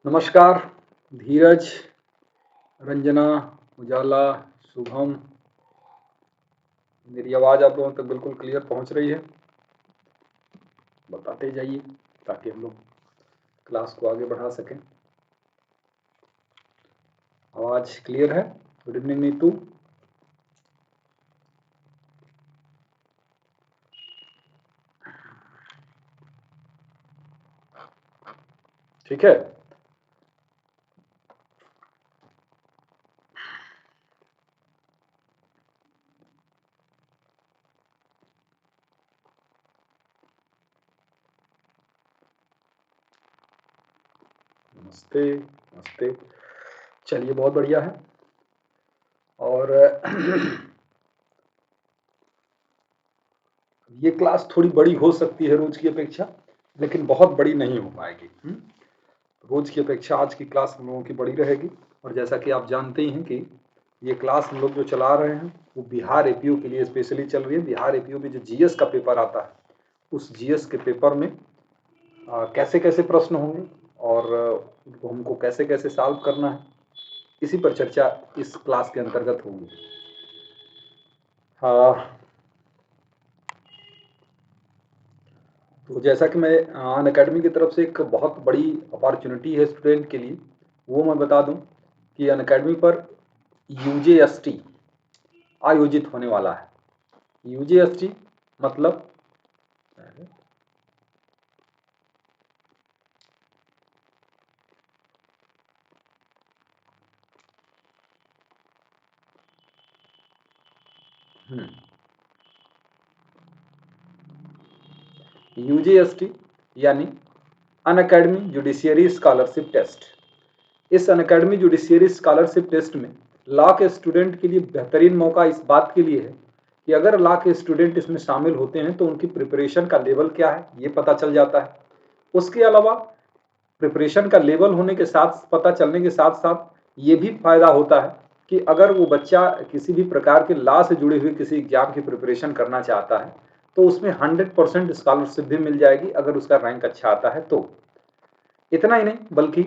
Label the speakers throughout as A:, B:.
A: नमस्कार। धीरज, रंजना, उजाला, शुभम, मेरी आवाज़ आप लोगों तक बिल्कुल क्लियर पहुंच रही है? बताते जाइए ताकि हम लोग क्लास को आगे बढ़ा सकें। आवाज़ क्लियर है? Good evening Neetu. ठीक है। नमस्ते नमस्ते। चलिए, बहुत बढ़िया है। और ये क्लास थोड़ी बड़ी हो सकती है रोज की अपेक्षा, लेकिन बहुत बड़ी नहीं हो पाएगी। रोज की अपेक्षा आज की क्लास हम लोगों की बड़ी रहेगी। और जैसा कि आप जानते ही हैं कि ये क्लास हम लोग जो चला रहे हैं वो बिहार एपीओ के लिए स्पेशली चल रही है। बिहार एपीओ में जो जीएस का पेपर आता है, उस जीएस के पेपर में कैसे कैसे प्रश्न होंगे और उनको हमको कैसे कैसे सॉल्व करना है, इसी पर चर्चा इस क्लास के अंतर्गत होगी। तो जैसा कि मैं अन अकेडमी की तरफ से एक बहुत बड़ी अपॉर्चुनिटी है स्टूडेंट के लिए, वो मैं बता दूं कि अन अकेडमी पर यूजेएसटी आयोजित होने वाला है। यूजेएसटी मतलब यूजेएसटी यानी अन अकेडमी जुडिशियरी स्कॉलरशिप टेस्ट। इस अन अकेडमी जुडिशियरी स्कॉलरशिप टेस्ट में लॉ के स्टूडेंट के लिए बेहतरीन मौका इस बात के लिए है कि अगर लॉ के स्टूडेंट इसमें शामिल होते हैं तो उनकी प्रिपरेशन का लेवल क्या है ये पता चल जाता है। उसके अलावा प्रिपरेशन का लेवल होने के साथ पता चलने के साथ साथ ये भी फायदा होता है कि अगर वो बच्चा किसी भी प्रकार के लॉ से जुड़े हुए किसी एग्जाम की प्रिपरेशन करना चाहता है तो उसमें 100% स्कॉलरशिप भी मिल जाएगी अगर उसका रैंक अच्छा आता है तो। इतना ही नहीं बल्कि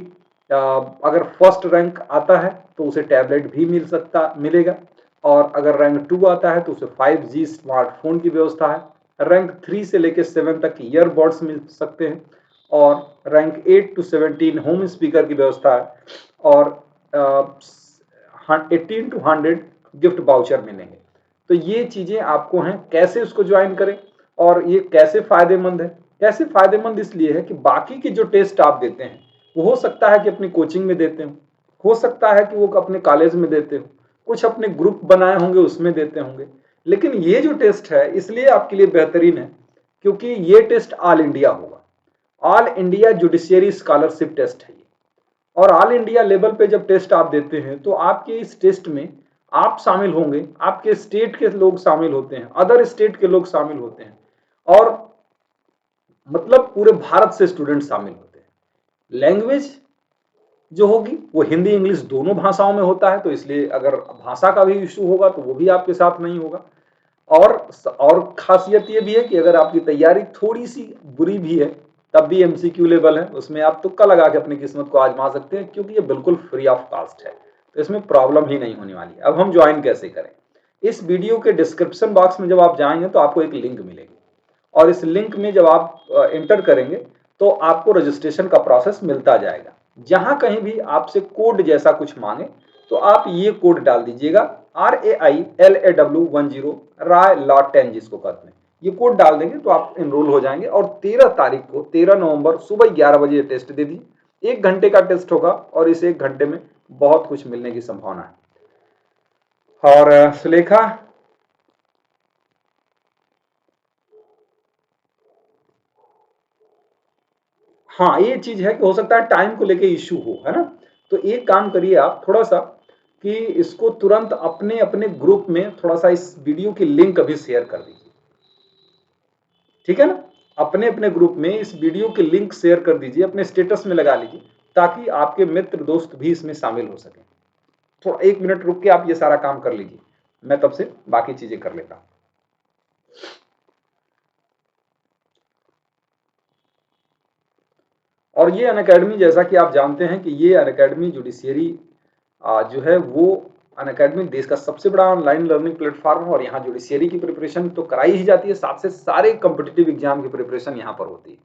A: अगर फर्स्ट रैंक आता है तो उसे टैबलेट भी मिलेगा, और अगर रैंक 2 आता है तो उसे 5G स्मार्टफोन की व्यवस्था है। रैंक 3 से लेकर 7 तक ईयरबड्स मिल सकते हैं, और रैंक 8 to 17 होम स्पीकर की व्यवस्था है, और 18 to 100 गिफ्ट बाउचर मिलेंगे। तो ये चीजें आपको हैं, कैसे उसको ज्वाइन करें और ये कैसे फायदेमंद है। कैसे फायदेमंद इसलिए है कि बाकी के जो टेस्ट आप देते हैं वो हो सकता है कि अपनी कोचिंग में देते हो सकता है कि वो अपने कॉलेज में देते हो, कुछ अपने ग्रुप बनाए होंगे उसमें देते होंगे, लेकिन ये जो टेस्ट है इसलिए आपके लिए बेहतरीन है क्योंकि ये टेस्ट ऑल इंडिया होगा। All India judiciary scholarship test है ये। और ऑल इंडिया लेवल पे जब टेस्ट आप देते हैं तो आपके इस टेस्ट में आप शामिल होंगे, आपके स्टेट के लोग शामिल होते हैं, अदर स्टेट के लोग शामिल होते हैं, और मतलब पूरे भारत से स्टूडेंट शामिल होते हैं। लैंग्वेज जो होगी वो हिंदी इंग्लिश दोनों भाषाओं में होता है, तो इसलिए अगर भाषा का भी इशू होगा तो वो भी आपके साथ नहीं होगा। और खासियत ये भी है कि अगर आपकी तैयारी थोड़ी सी बुरी भी है तब भी एमसीक्यू लेवल है, उसमें आप तुक्का लगा के अपनी किस्मत को आजमा सकते हैं क्योंकि ये बिल्कुल फ्री ऑफ कॉस्ट है, तो इसमें प्रॉब्लम ही नहीं होने वाली। अब हम ज्वाइन कैसे करें? इस वीडियो के डिस्क्रिप्शन बॉक्स में जब आप जाएंगे तो आपको एक लिंक मिलेगी, और इस लिंक में जब आप एंटर करेंगे तो आपको रजिस्ट्रेशन का प्रोसेस मिलता जाएगा। जहां कहीं भी आपसे कोड जैसा कुछ मांगे तो आप ये कोड डाल दीजिएगा, RAILAW10 राय लॉ 10 जिसको कहते हैं। ये कोड डाल देंगे तो आप एनरोल हो जाएंगे, और 13 तारीख को 13 नवंबर सुबह 11 बजे टेस्ट दे दीजिए। 1 घंटे का टेस्ट होगा और इस 1 घंटे में बहुत कुछ मिलने की संभावना है। और सुलेखा, हाँ ये चीज है कि हो सकता है टाइम को लेके इश्यू हो, है ना। तो एक काम करिए आप थोड़ा सा कि इसको तुरंत अपने अपने ग्रुप में थोड़ा सा इस वीडियो की लिंक अभी शेयर कर दीजिए, ठीक है ना। अपने अपने ग्रुप में इस वीडियो की लिंक शेयर कर दीजिए, अपने स्टेटस में लगा लीजिए ताकि आपके मित्र दोस्त भी इसमें शामिल हो सके। थोड़ा 1 मिनट रुक के आप ये सारा काम कर लीजिए, मैं तब से बाकी चीजें कर लेता हूं। और ये अनअकैडमी, जैसा कि आप जानते हैं कि ये अनअकैडमी जुडिशियरी जो है वो अनअकैडमी देश का सबसे बड़ा ऑनलाइन लर्निंग प्लेटफॉर्म है, और यहाँ जुडिशियरी की प्रिपरेशन तो कराई ही जाती है, साथ से सारे कॉम्पिटिटिव एग्जाम की प्रिपरेशन यहाँ पर होती है।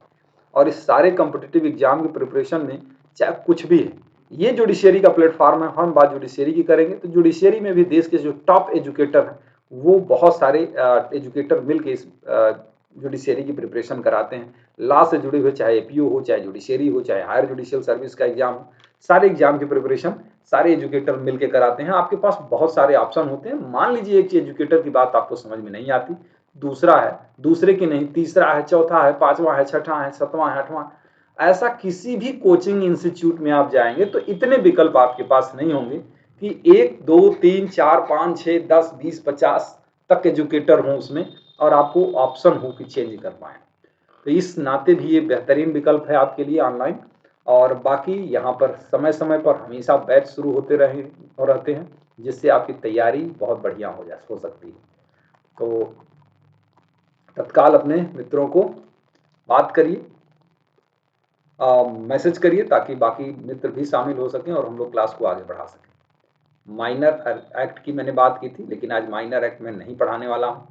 A: और इस सारे कॉम्पिटिटिव एग्जाम की प्रिपरेशन में चाहे कुछ भी है, ये जुडिशियरी का प्लेटफॉर्म है। हम बात जुडिशियरी की करेंगे तो जुडिशियरी में भी देश के जो टॉप एजुकेटर हैं वो बहुत सारे एजुकेटर मिलकर इस जुडिशियरी की प्रिपरेशन कराते हैं। लॉ से जुड़े हुए, चाहे एपीओ हो, चाहे जुडिशियरी हो, चाहे हायर जुडिशियल सर्विस का एग्जाम हो, सारे एग्जाम की प्रिपरेशन सारे एजुकेटर मिलकर कराते हैं। आपके पास बहुत सारे ऑप्शन होते हैं। मान लीजिए एक एजुकेटर की बात आपको समझ में नहीं आती, दूसरा है, दूसरे की नहीं, तीसरा है, चौथा है, पांचवा है, छठा है, सातवां है, आठवां, ऐसा किसी भी कोचिंग इंस्टीट्यूट में आप जाएंगे तो इतने विकल्प आपके पास नहीं होंगे कि 1 2 3 4 5 6 10 20 50 तक एजुकेटर हों उसमें, और आपको ऑप्शन हो कि चेंज कर पाए। तो इस नाते भी ये बेहतरीन विकल्प है आपके लिए ऑनलाइन। और बाकी यहाँ पर समय समय पर हमेशा बैच शुरू होते रहते हैं, जिससे आपकी तैयारी बहुत बढ़िया हो सकती है। तो तत्काल अपने मित्रों को बात करिए, मैसेज करिए, ताकि बाकी मित्र भी शामिल हो सकें और हम लोग क्लास को आगे बढ़ा सकें। माइनर एक्ट की मैंने बात की थी, लेकिन आज माइनर एक्ट में नहीं पढ़ाने वाला हूँ।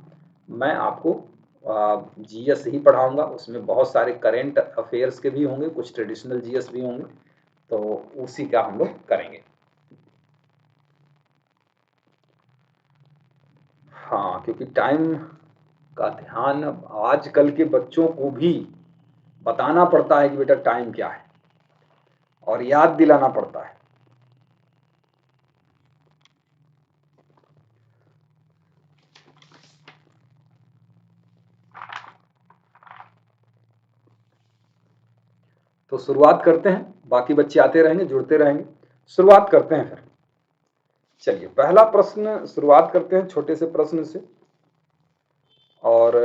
A: मैं आपको जीएस ही पढ़ाऊंगा। उसमें बहुत सारे करेंट अफेयर्स के भी होंगे, कुछ ट्रेडिशनल जीएस भी होंगे, तो उसी का हम लोग करेंगे। हाँ, क्योंकि टाइम का ध्यान आजकल के बच्चों को भी बताना पड़ता है कि बेटा टाइम क्या है, और याद दिलाना पड़ता है। तो शुरुआत करते हैं, बाकी बच्चे आते रहेंगे, जुड़ते रहेंगे। शुरुआत करते हैं फिर। चलिए, पहला प्रश्न शुरुआत करते हैं छोटे से प्रश्न से। और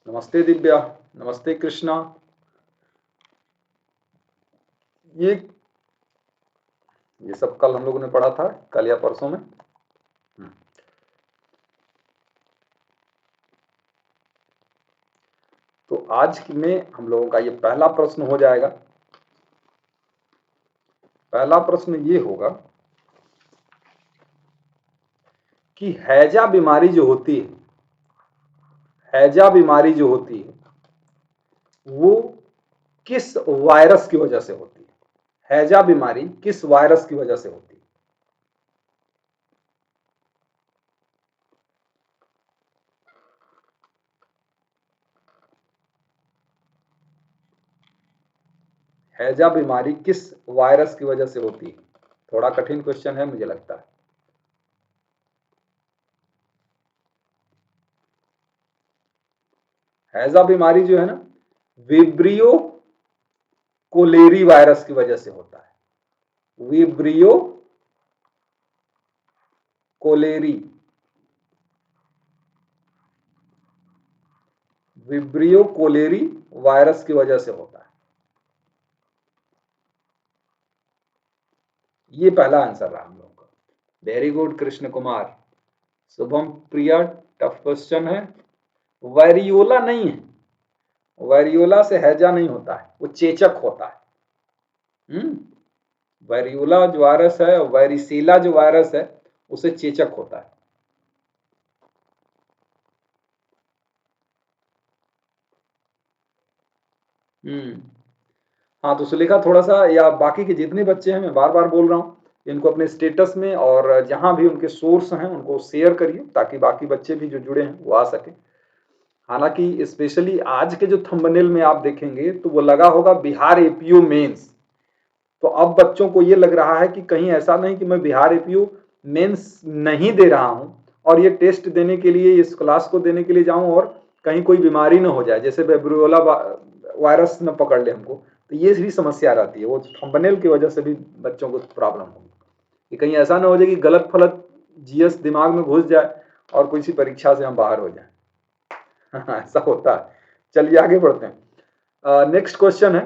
A: नमस्ते दिव्या, नमस्ते कृष्णा। ये सब कल हम लोगों ने पढ़ा था, कल या परसों में। तो आज में हम लोगों का ये पहला प्रश्न हो जाएगा। पहला प्रश्न ये होगा कि हैजा बीमारी जो होती है, हैजा बीमारी जो होती है वो किस वायरस की वजह से होती है? हैजा बीमारी किस वायरस की वजह से होती है? हैजा बीमारी किस वायरस की वजह से होती है? थोड़ा कठिन क्वेश्चन है मुझे लगता है। हैजा बीमारी जो है ना, विब्रियो कोलेरी वायरस की वजह से होता है। Vibrio cholerae, Vibrio cholerae virus की वजह से होता है। ये पहला आंसर रहा हम लोगों का। Very good Krishna Kumar. Shubham Priya, tough question है। वायरियोला नहीं है, वायरियोला से हैजा नहीं होता है, वो चेचक होता है। वायरियोला जो वायरस है, वायरिसेला जो वायरस है, उसे चेचक होता है। हाँ, तो सुलेखा थोड़ा सा, या बाकी के जितने बच्चे हैं, मैं बार बार बोल रहा हूँ, इनको अपने स्टेटस में और जहां भी उनके सोर्स हैं उनको शेयर करिए, ताकि बाकी बच्चे भी जो जुड़े हैं वो आ सके। हालांकि स्पेशली आज के जो थंबनेल में आप देखेंगे तो वो लगा होगा बिहार एपीओ मेंस। तो अब बच्चों को ये लग रहा है कि कहीं ऐसा नहीं कि मैं बिहार एपीओ मेंस नहीं दे रहा हूं और ये टेस्ट देने के लिए, इस क्लास को देने के लिए जाऊं और कहीं कोई बीमारी ना हो जाए, जैसे वेब्रियोला वायरस न पकड़ ले हमको। तो ये भी समस्या रहती है, वो थंबनेल की वजह से भी बच्चों को प्रॉब्लम होगी कि कहीं ऐसा ना हो जाए कि गलत फलत जीएस दिमाग में घुस जाए और कोई सी परीक्षा से हम बाहर हो जाए। ऐसा होता है। चलिए आगे बढ़ते हैं। नेक्स्ट क्वेश्चन है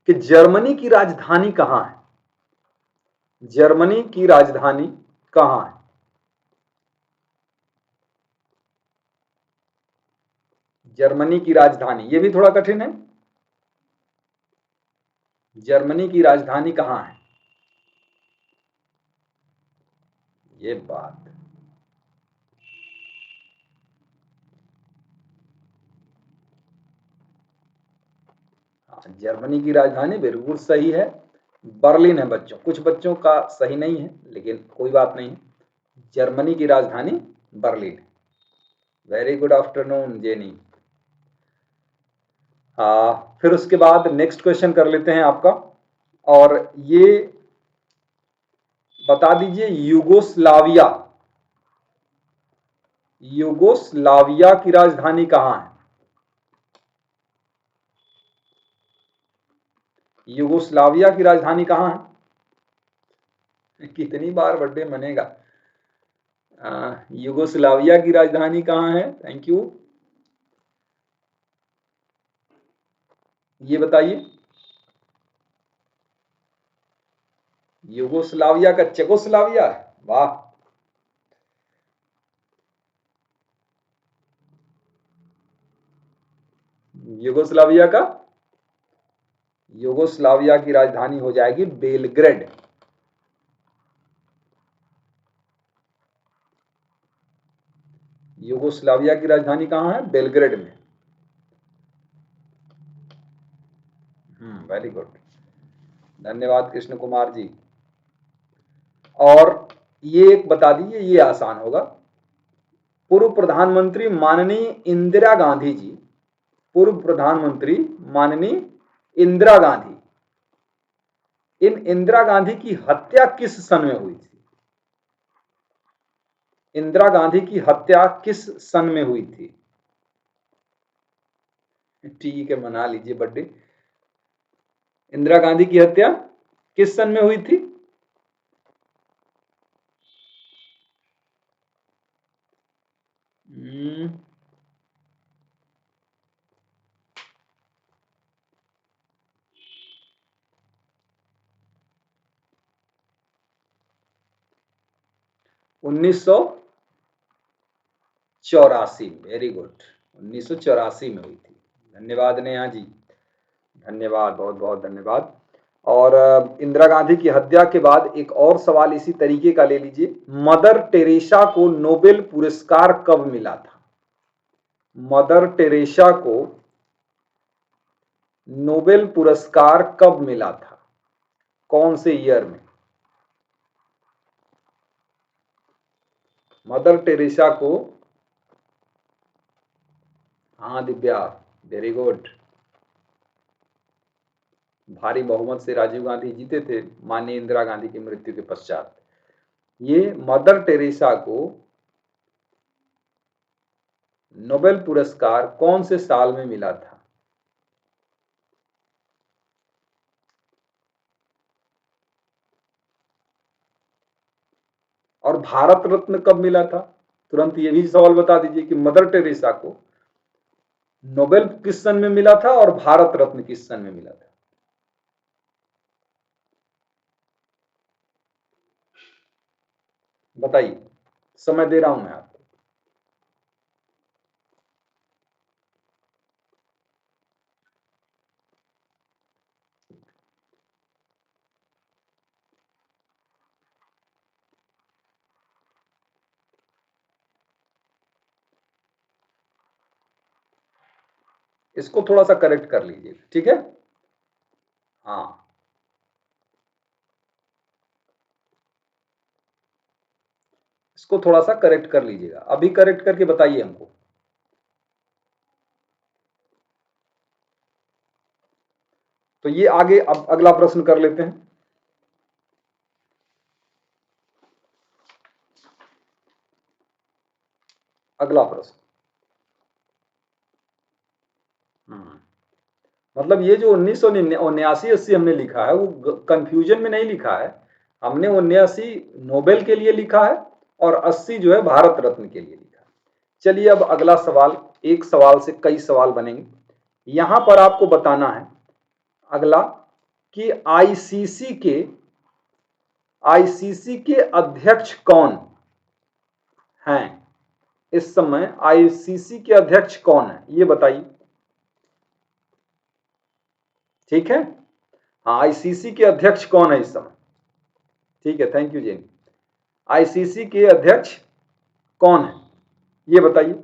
A: कि जर्मनी की राजधानी कहां है? जर्मनी की राजधानी कहां है? जर्मनी की राजधानी, ये भी थोड़ा कठिन है। जर्मनी की राजधानी कहाँ है? ये बात, हाँ, जर्मनी की राजधानी बिल्कुल सही है, बर्लिन है बच्चों। कुछ बच्चों का सही नहीं है, लेकिन कोई बात नहीं। जर्मनी की राजधानी बर्लिन है। Very good afternoon jenny. फिर उसके बाद नेक्स्ट क्वेश्चन कर लेते हैं आपका, और ये बता दीजिए, यूगोस्लाविया, यूगोस्लाविया की राजधानी कहाँ है? यूगोस्लाविया की राजधानी कहाँ है? कितनी बार बर्थडे मनेगा? यूगोस्लाविया की राजधानी कहाँ है? Thank you. ये बताइए। यूगोस्लाविया का चेकोस्लाविया है, वाह। यूगोस्लाविया का, यूगोस्लाविया की राजधानी हो जाएगी बेलग्रेड। यूगोस्लाविया की राजधानी कहाँ है? बेलग्रेड में। वेरी गुड, धन्यवाद कृष्ण कुमार जी। और ये एक बता दीजिए, ये आसान होगा। पूर्व प्रधानमंत्री माननीय इंदिरा गांधी जी, पूर्व प्रधानमंत्री माननीय इंदिरा गांधी, इन इंदिरा गांधी की हत्या किस सन में हुई थी? इंदिरा गांधी की हत्या किस सन में हुई थी? ठीक है, मना लीजिए बर्थडे। इंदिरा गांधी की हत्या किस सन में हुई थी? हम्म, 1984। वेरी गुड, 1984 में हुई थी। धन्यवाद नेहा जी, धन्यवाद, बहुत बहुत धन्यवाद। और इंदिरा गांधी की हत्या के बाद एक और सवाल इसी तरीके का ले लीजिए। मदर टेरेसा को नोबेल पुरस्कार कब मिला था? मदर टेरेसा को नोबेल पुरस्कार कब मिला था? कौन से ईयर में? मदर टेरेसा को, हाँ दिव्या, वेरी गुड। भारी बहुमत से राजीव गांधी जीते थे माननीय इंदिरा गांधी की मृत्यु के पश्चात। ये मदर टेरेसा को नोबेल पुरस्कार कौन से साल में मिला था? और भारत रत्न कब मिला था? तुरंत ये भी सवाल बता दीजिए कि मदर टेरेसा को नोबेल किस सन में मिला था और भारत रत्न किस सन में मिला था? बताइए, समय दे रहा हूं मैं आपको। इसको थोड़ा सा करेक्ट कर लीजिए, ठीक है? हाँ, इसको थोड़ा सा करेक्ट कर लीजिएगा, अभी करेक्ट करके बताइए हमको। तो ये आगे अब अगला प्रश्न कर लेते हैं। अगला प्रश्न, मतलब ये जो 1979-80 हमने लिखा है, वो कंफ्यूजन में नहीं लिखा है। हमने 79 नोबेल के लिए लिखा है और 80 जो है भारत रत्न के लिए लिखा है। चलिए अब अगला सवाल, एक सवाल से कई सवाल बनेंगे। यहां पर आपको बताना है अगला कि आईसीसी के अध्यक्ष कौन हैं? इस समय आईसीसी के अध्यक्ष कौन है, ये बताइए। ठीक है, हाँ, आईसीसी के अध्यक्ष कौन है इस समय? ठीक है, थैंक यू जेनी। आईसीसी के अध्यक्ष कौन है, ये बताइए।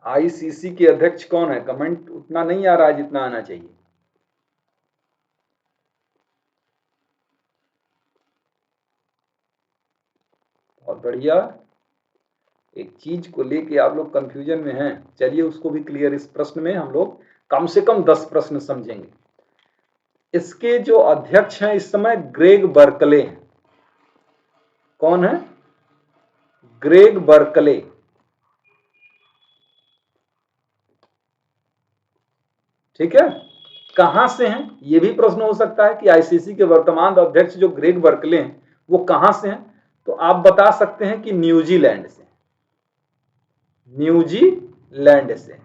A: आईसीसी के अध्यक्ष कौन है? कमेंट उतना नहीं आ रहा है जितना आना चाहिए। बहुत बढ़िया। एक चीज को लेके आप लोग कंफ्यूजन में हैं, चलिए उसको भी क्लियर, इस प्रश्न में हम लोग कम से कम 10 प्रश्न समझेंगे। इसके जो अध्यक्ष हैं इस समय ग्रेग बर्कले हैं। कौन है? Greg Berkeley. ठीक है, कहां से हैं, यह भी प्रश्न हो सकता है कि आईसीसी के वर्तमान अध्यक्ष जो ग्रेग बर्कले हैं वो कहां से हैं, तो आप बता सकते हैं कि न्यूजीलैंड से। न्यूजीलैंड से।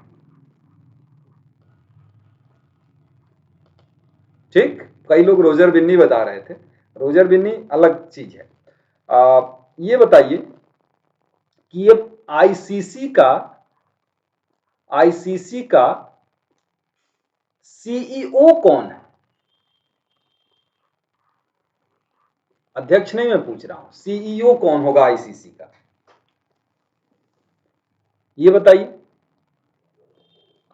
A: ठीक, कई लोग रोजर बिन्नी बता रहे थे, रोजर बिन्नी अलग चीज है। ये बताइए कि ये आईसीसी का सीईओ कौन है? अध्यक्ष नहीं मैं पूछ रहा हूं, सीईओ कौन होगा आईसीसी का, ये बताइए।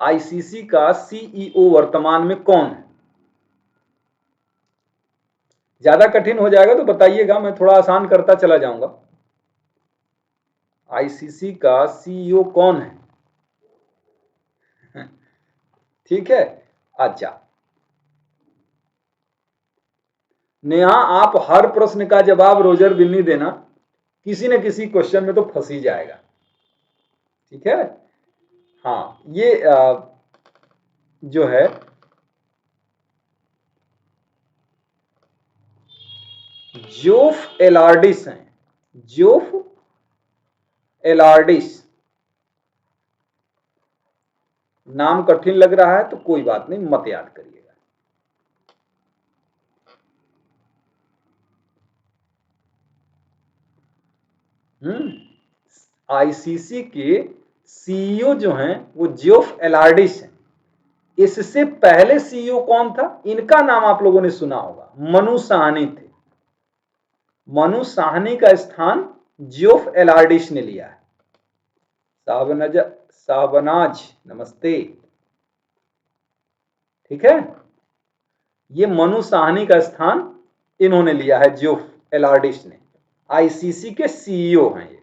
A: आईसीसी का सीईओ वर्तमान में कौन है? ज्यादा कठिन हो जाएगा तो बताइएगा, मैं थोड़ा आसान करता चला जाऊंगा। आईसीसी का सीईओ कौन है? ठीक है, अच्छा। नेहा, आप हर प्रश्न का जवाब रोजर बिन्नी देना, किसी न किसी क्वेश्चन में तो फंस ही जाएगा। ठीक है, हाँ, ये जो है जोफ एलार्डिस हैं, जोफ एलार्डिस। नाम कठिन लग रहा है तो कोई बात नहीं, मत याद करिएगा। आईसीसी के सीईओ जो हैं वो जोफ एलार्डिस हैं। इससे पहले सीईओ कौन था, इनका नाम आप लोगों ने सुना होगा, मनु साहनी थे। मनु साहनी का स्थान जोफ एलार्डिस ने लिया है। साहबनाज नमस्ते। ठीक है, ये मनु साहनी का स्थान इन्होंने लिया है, जोफ एलार्डिस ने। आईसीसी के सीईओ हैं ये।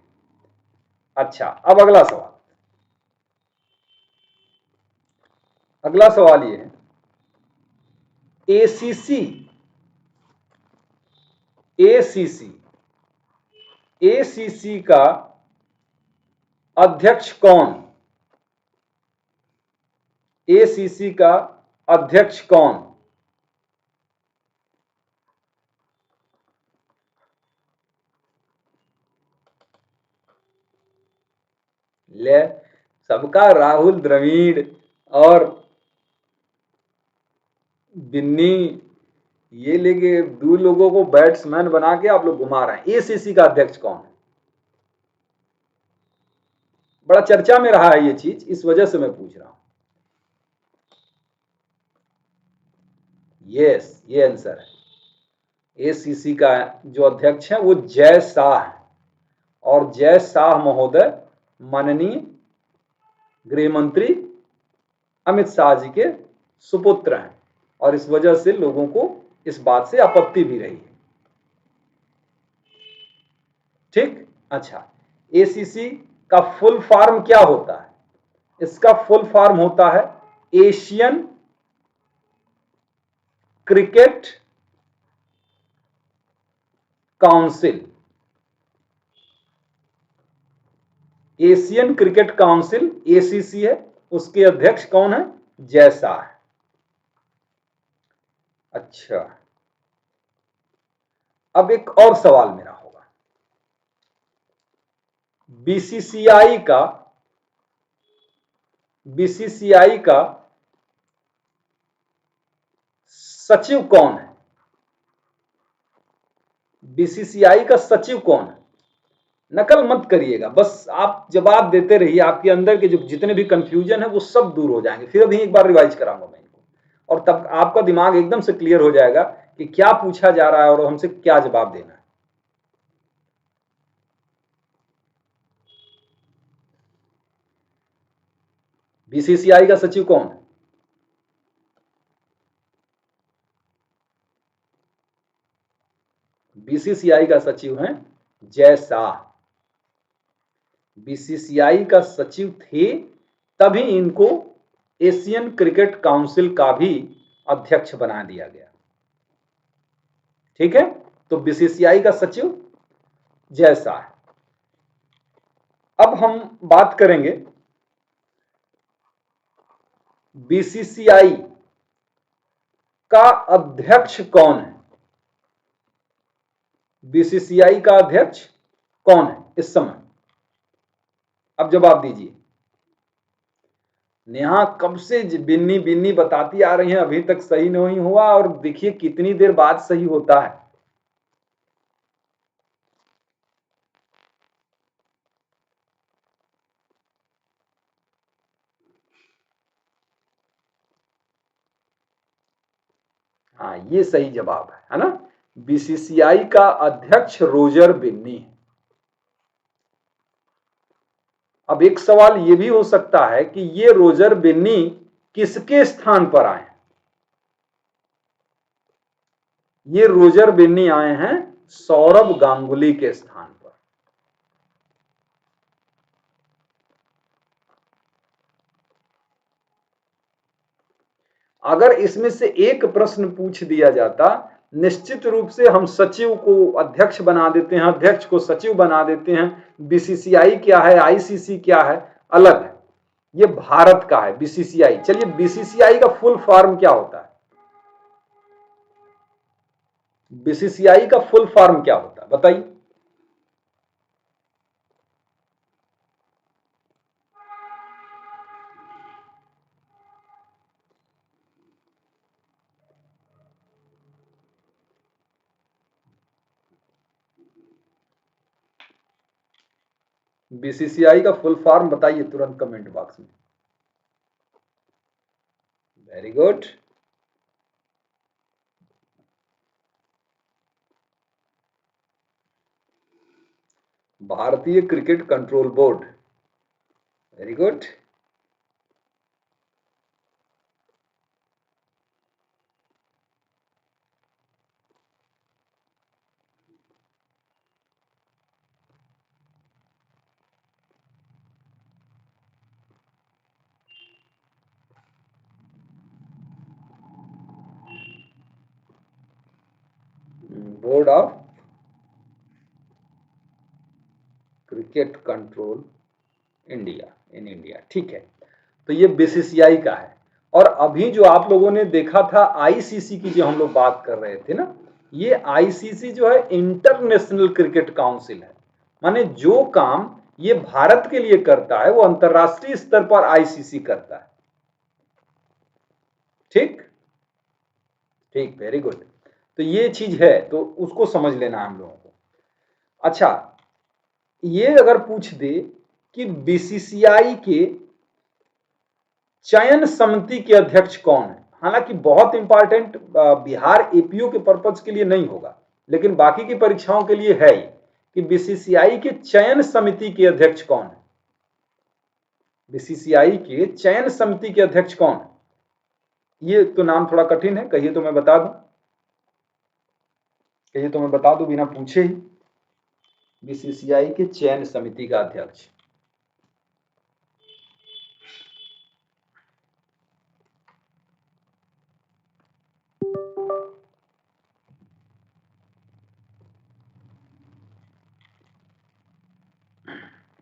A: अच्छा, अब अगला सवाल। अगला सवाल ये है, एसीसी एसीसी एसीसी का अध्यक्ष कौन? एसीसी का अध्यक्ष कौन? ले, सबका राहुल द्रविड़ और बिन्नी, ये लेके दो लोगों को बैट्समैन बना के आप लोग घुमा रहे हैं। एसीसी का अध्यक्ष कौन है? बड़ा चर्चा में रहा है ये चीज, इस वजह से मैं पूछ रहा हूं। यस, ये आंसर है। एसीसी का जो अध्यक्ष है वो जय शाह है, और जय शाह महोदय माननीय गृह मंत्री अमित शाह जी के सुपुत्र हैं, और इस वजह से लोगों को इस बात से आपत्ति भी रही है। ठीक, अच्छा, एसीसी का फुल फॉर्म क्या होता है? इसका फुल फॉर्म होता है Asian cricket council. Asian cricket council ACC है, उसके अध्यक्ष कौन है? जय शाह है। अच्छा, अब एक और सवाल मेरा होगा, बीसीसीआई का सचिव कौन है? बीसीसीआई का सचिव कौन है? नकल मत करिएगा, बस आप जवाब देते रहिए, आपके अंदर के जो जितने भी कंफ्यूजन है वो सब दूर हो जाएंगे। फिर अभी एक बार रिवाइज कराऊंगा मैं इनको, और तब आपका दिमाग एकदम से क्लियर हो जाएगा कि क्या पूछा जा रहा है और हमसे क्या जवाब देना है। बीसीसीआई का सचिव कौन है? बीसीसीआई का सचिव है जय शाह। बीसीसीआई का सचिव थे, तभी इनको एशियन क्रिकेट काउंसिल का भी अध्यक्ष बना दिया गया। ठीक है, तो बीसीसीआई का सचिव जय शाह। अब हम बात करेंगे बीसीसीआई का अध्यक्ष कौन है। बीसीसीआई का अध्यक्ष कौन है इस समय? अब जवाब दीजिए। नेहा कब से बिन्नी बिन्नी बताती आ रही हैं, अभी तक सही नहीं हुआ, और देखिए कितनी देर बाद सही होता है। हाँ, ये सही जवाब है ना? बीसीसीआई का अध्यक्ष रोजर बिन्नी है। अब एक सवाल ये भी हो सकता है कि ये रोजर बिन्नी किसके स्थान पर आए? ये रोजर बिन्नी आए हैं सौरव गांगुली के स्थान पर। अगर इसमें से एक प्रश्न पूछ दिया जाता, निश्चित रूप से हम सचिव को अध्यक्ष बना देते हैं, अध्यक्ष को सचिव बना देते हैं। बीसीसीआई क्या है, आईसीसी क्या है, अलग है। ये भारत का है बीसीसीआई। चलिए, बीसीसीआई का फुल फॉर्म क्या होता है? बीसीसीआई का फुल फॉर्म क्या होता है बताइए? बीसीसीआई का फुल फॉर्म बताइए तुरंत कमेंट बॉक्स में। Very good. भारतीय cricket control board. Very good. Board of cricket control India, in India. ठीक है, तो ये बीसीसीआई का है। और अभी जो आप लोगों ने देखा था आईसीसी की, जो हम लोग बात कर रहे थे ना, ये आईसीसी जो है इंटरनेशनल क्रिकेट काउंसिल है। माने जो काम ये भारत के लिए करता है वो अंतरराष्ट्रीय स्तर पर आईसीसी करता है। ठीक ठीक, वेरी गुड। तो ये चीज है, तो उसको समझ लेना है हम लोगों को। अच्छा, ये अगर पूछ दे कि बीसीसीआई के चयन समिति के अध्यक्ष कौन है, हालांकि बहुत इंपॉर्टेंट बिहार एपीओ के पर्पज के लिए नहीं होगा, लेकिन बाकी की परीक्षाओं के लिए है कि बीसीसीआई के चयन समिति के अध्यक्ष कौन है। बीसीसीआई के चयन समिति के अध्यक्ष कौन है? ये तो नाम थोड़ा कठिन है, कहिए तो मैं बता दूं, कहिए तो मैं बता दूं बिना पूछे ही। बीसीसीआई के चयन समिति का अध्यक्ष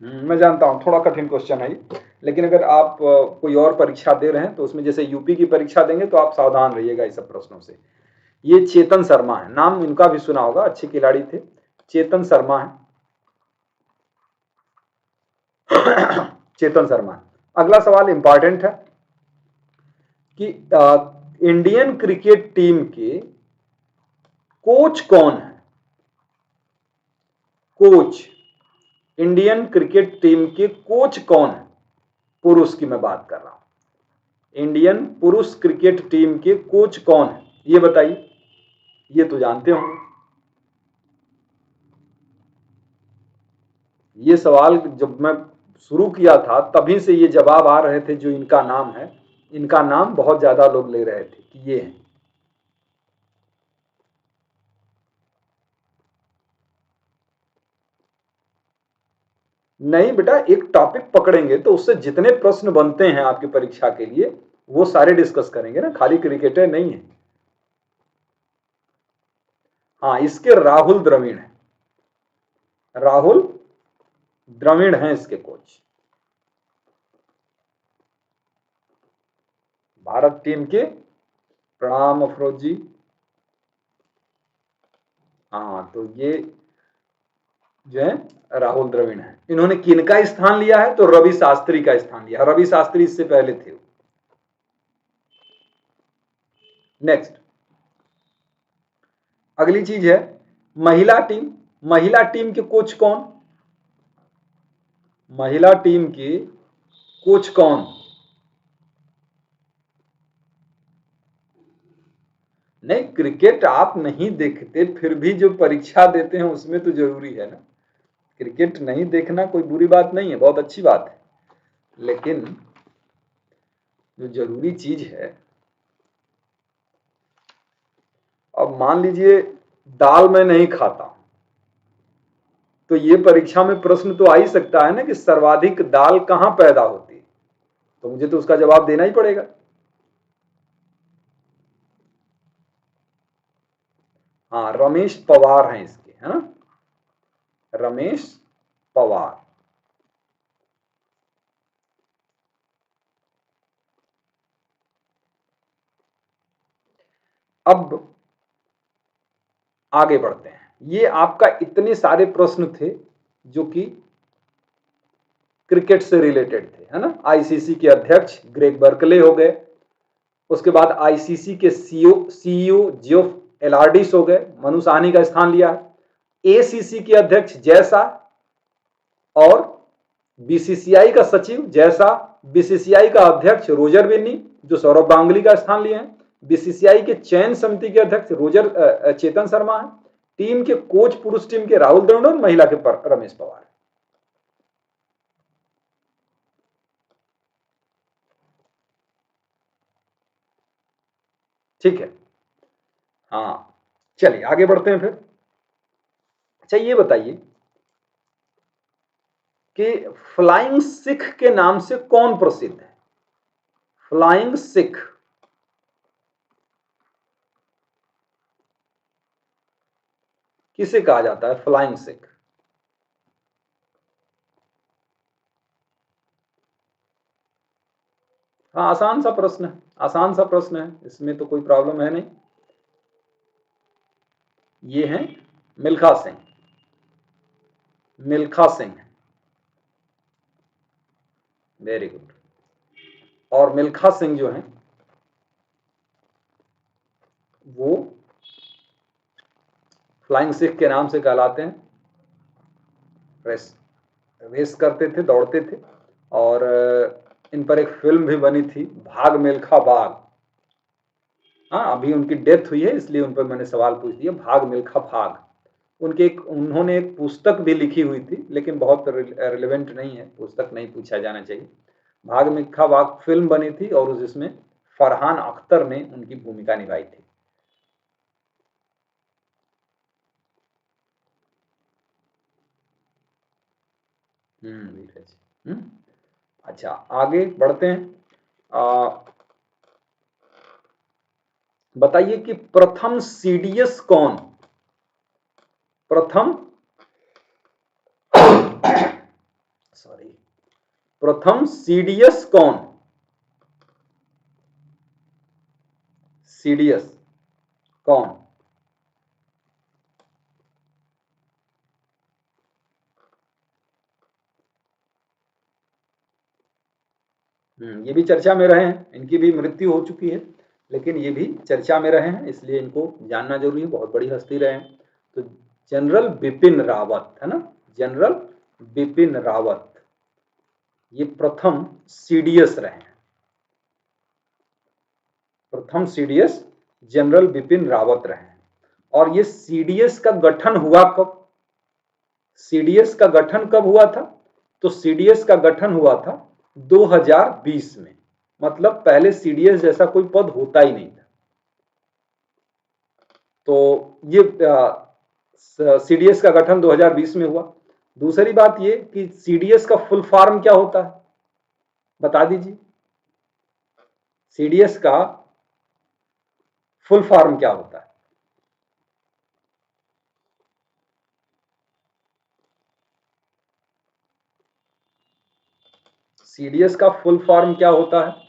A: मैं जानता हूं थोड़ा कठिन क्वेश्चन है, लेकिन अगर आप कोई और परीक्षा दे रहे हैं तो उसमें जैसे यूपी की परीक्षा देंगे तो आप सावधान रहिएगा इस सब प्रश्नों से। ये चेतन शर्मा है, नाम इनका भी सुना होगा, अच्छे खिलाड़ी थे, चेतन शर्मा है। चेतन शर्मा। अगला सवाल इंपॉर्टेंट है कि इंडियन क्रिकेट टीम के कोच कौन है? कोच, इंडियन क्रिकेट टीम के कोच कौन है? पुरुष की मैं बात कर रहा हूं। इंडियन पुरुष क्रिकेट टीम के कोच कौन है, ये बताइए। ये तो जानते होंगे। ये सवाल जब मैं शुरू किया था तभी से ये जवाब आ रहे थे, जो इनका नाम है, इनका नाम बहुत ज्यादा लोग ले रहे थे कि ये है। नहीं बेटा, एक टॉपिक पकड़ेंगे तो उससे जितने प्रश्न बनते हैं आपकी परीक्षा के लिए वो सारे डिस्कस करेंगे ना, खाली क्रिकेटर नहीं है। हाँ, इसके राहुल द्रविड़ है, राहुल द्रविड़ हैं इसके कोच, भारत टीम के। प्रणाम अफरोज जी। हाँ, तो ये जो है राहुल द्रविड़ है। इन्होंने किनका स्थान लिया है? तो रवि शास्त्री का स्थान लिया। रवि शास्त्री इससे पहले थे। नेक्स्ट, अगली चीज है महिला टीम। महिला टीम के कोच कौन? महिला टीम के कोच कौन? नहीं, क्रिकेट आप नहीं देखते फिर भी जो परीक्षा देते हैं उसमें तो जरूरी है ना। क्रिकेट नहीं देखना कोई बुरी बात नहीं है, बहुत अच्छी बात है, लेकिन जो जरूरी चीज है, अब मान लीजिए दाल मैं नहीं खाता, तो ये परीक्षा में प्रश्न तो आ ही सकता है ना कि सर्वाधिक दाल कहां पैदा होती है, तो मुझे तो उसका जवाब देना ही पड़ेगा। हाँ, रमेश पवार हैं इसके, है ना, रमेश पवार। अब आगे बढ़ते हैं। ये आपका इतने सारे प्रश्न थे जो कि क्रिकेट से रिलेटेड थे, है ना। आईसीसी के अध्यक्ष ग्रेग बर्कले हो गए, उसके बाद आईसीसी के सीईओ जियोफ एलार्डिस हो गए, मनु साहनी का स्थान लिया है। एसीसी के अध्यक्ष जैसा और बीसीसीआई का सचिव जैसा, बीसीसीआई का अध्यक्ष रोजर बिन्नी जो सौरभ गांगुली का स्थान लिए हैं, बीसीसीआई के चयन समिति के अध्यक्ष चेतन शर्मा है, टीम के कोच पुरुष टीम के राहुल द्रविड़ और महिला के रमेश पवार। ठीक है, हाँ, चलिए आगे बढ़ते हैं फिर। अच्छा, ये बताइए कि फ्लाइंग सिख के नाम से कौन प्रसिद्ध है? फ्लाइंग सिख, किसे कहा जाता है फ्लाइंग सिख? हाँ, आसान सा प्रश्न है, आसान सा प्रश्न है, इसमें तो कोई प्रॉब्लम है नहीं। ये हैं मिल्खा सिंह, मिल्खा सिंह, वेरी गुड। और मिल्खा सिंह जो हैं वो फ्लाइंग सिख के नाम से कहलाते हैं। रेस रेस करते थे, दौड़ते थे, और इन पर एक फिल्म भी बनी थी, भाग मिल्खा भाग। हाँ, अभी उनकी डेथ हुई है इसलिए उन पर मैंने सवाल पूछ दिया, भाग मिल्खा भाग। उन्होंने एक पुस्तक भी लिखी हुई थी, लेकिन बहुत रिलेवेंट नहीं है, पुस्तक नहीं पूछा जाना चाहिए। भाग मिल्खा भाग फिल्म बनी थी और जिसमें फरहान अख्तर ने उनकी भूमिका निभाई थी। नीरज। अच्छा, आगे बढ़ते हैं। बताइए कि प्रथम सीडीएस कौन? प्रथम सॉरी, प्रथम सीडीएस कौन? सीडीएस कौन? ये भी चर्चा में रहे हैं, इनकी भी मृत्यु हो चुकी है, लेकिन ये भी चर्चा में रहे हैं, इसलिए इनको जानना जरूरी है, बहुत बड़ी हस्ती रहे हैं। तो जनरल बिपिन रावत है ना, जनरल बिपिन रावत ये प्रथम सीडीएस रहे हैं, प्रथम सीडीएस जनरल बिपिन रावत रहे हैं। और ये सीडीएस का गठन हुआ कब? सीडीएस का गठन कब हुआ था? तो सीडीएस का गठन हुआ था 2020 में, मतलब पहले सीडीएस जैसा कोई पद होता ही नहीं था। तो ये सीडीएस का गठन 2020 में हुआ। दूसरी बात ये कि सीडीएस का फुल फॉर्म क्या होता है, बता दीजिए। सीडीएस का फुल फॉर्म क्या होता है? सीडीएस का फुल फॉर्म क्या होता है?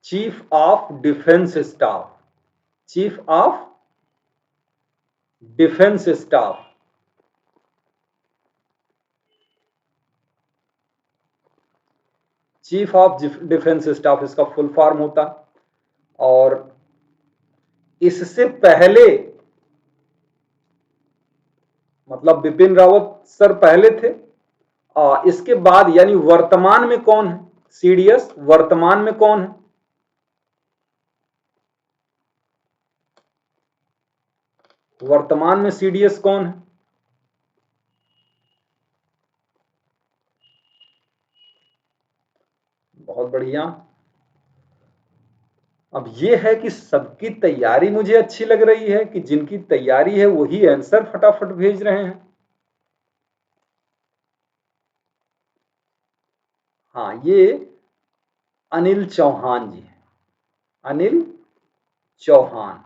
A: Chief of defence staff, chief of defence staff. Chief of defence staff इसका फुल फॉर्म होता। और इससे पहले, मतलब बिपिन रावत सर पहले थे, इसके बाद यानी वर्तमान में कौन है सीडीएस, वर्तमान में कौन है? वर्तमान में सीडीएस कौन है? बहुत बढ़िया। अब ये है कि सबकी तैयारी मुझे अच्छी लग रही है कि जिनकी तैयारी है वही आंसर फटाफट भेज रहे हैं। हाँ, ये अनिल चौहान जी हैं, अनिल चौहान।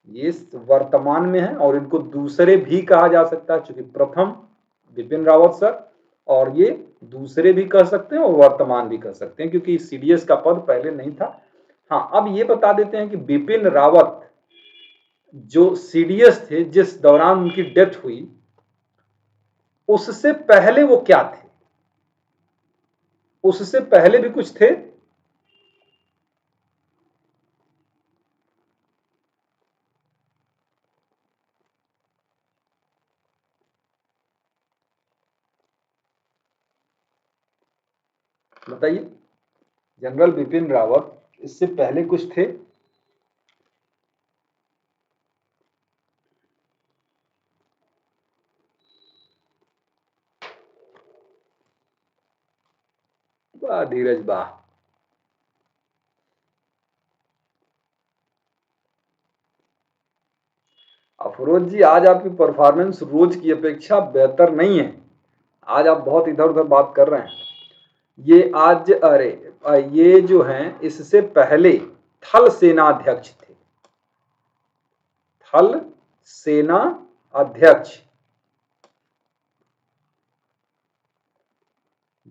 A: ये वर्तमान में है और इनको दूसरे भी कहा जा सकता है, क्योंकि प्रथम बिपिन रावत सर और ये दूसरे भी कह सकते हैं और वर्तमान भी कह सकते हैं, क्योंकि सीडीएस का पद पहले नहीं था। हाँ, अब ये बता देते हैं कि बिपिन रावत जो सीडीएस थे जिस दौरान उनकी डेथ हुई, उससे पहले वो क्या थे? उससे पहले भी कुछ थे? बताइए। जनरल बिपिन रावत इससे पहले कुछ थे? वाह धीरज वाह। अफरोज जी, आज आपकी परफॉर्मेंस रोज की अपेक्षा बेहतर नहीं है। आज आप बहुत इधर उधर बात कर रहे हैं। ये आज, अरे ये जो हैं इससे पहले थल सेना अध्यक्ष थे, थल सेना अध्यक्ष।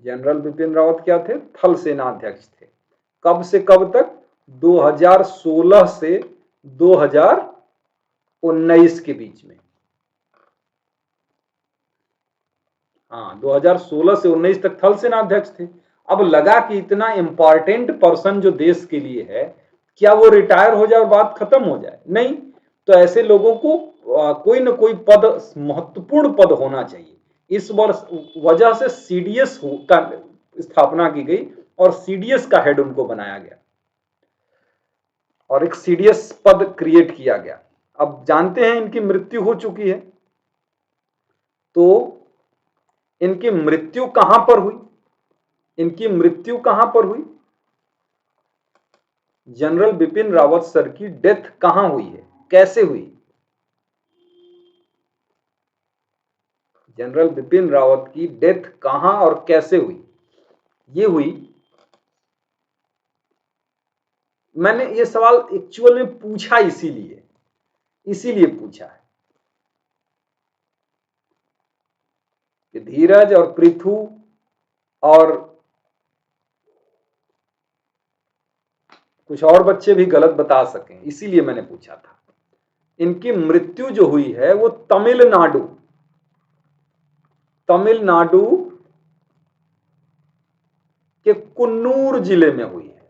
A: जनरल बिपिन रावत क्या थे? थल सेना अध्यक्ष थे। कब से कब तक? 2016 से 2019 के बीच में। हाँ, 2016 से 19 तक थल सेना अध्यक्ष थे। अब लगा कि इतना इंपॉर्टेंट पर्सन जो देश के लिए है, क्या वो रिटायर हो जाए और बात खत्म हो जाए? नहीं। तो ऐसे लोगों को कोई ना कोई पद, महत्वपूर्ण पद होना चाहिए। इस वर्ष वजह से सीडीएस का स्थापना की गई और सीडीएस का हेड उनको बनाया गया और एक सीडीएस पद क्रिएट किया गया। अब जानते हैं इनकी मृत्यु हो चुकी है, तो इनकी मृत्यु कहां पर हुई? इनकी मृत्यु कहां पर हुई? जनरल बिपिन रावत सर की डेथ कहां हुई है, कैसे हुई? जनरल बिपिन रावत की डेथ कहां और कैसे हुई? ये हुई, मैंने ये सवाल एक्चुअल में पूछा इसीलिए, इसीलिए पूछा है कि धीरज और पृथु और कुछ और बच्चे भी गलत बता सकें, इसीलिए मैंने पूछा था। इनकी मृत्यु जो हुई है वो तमिलनाडु के कुन्नूर जिले में हुई है।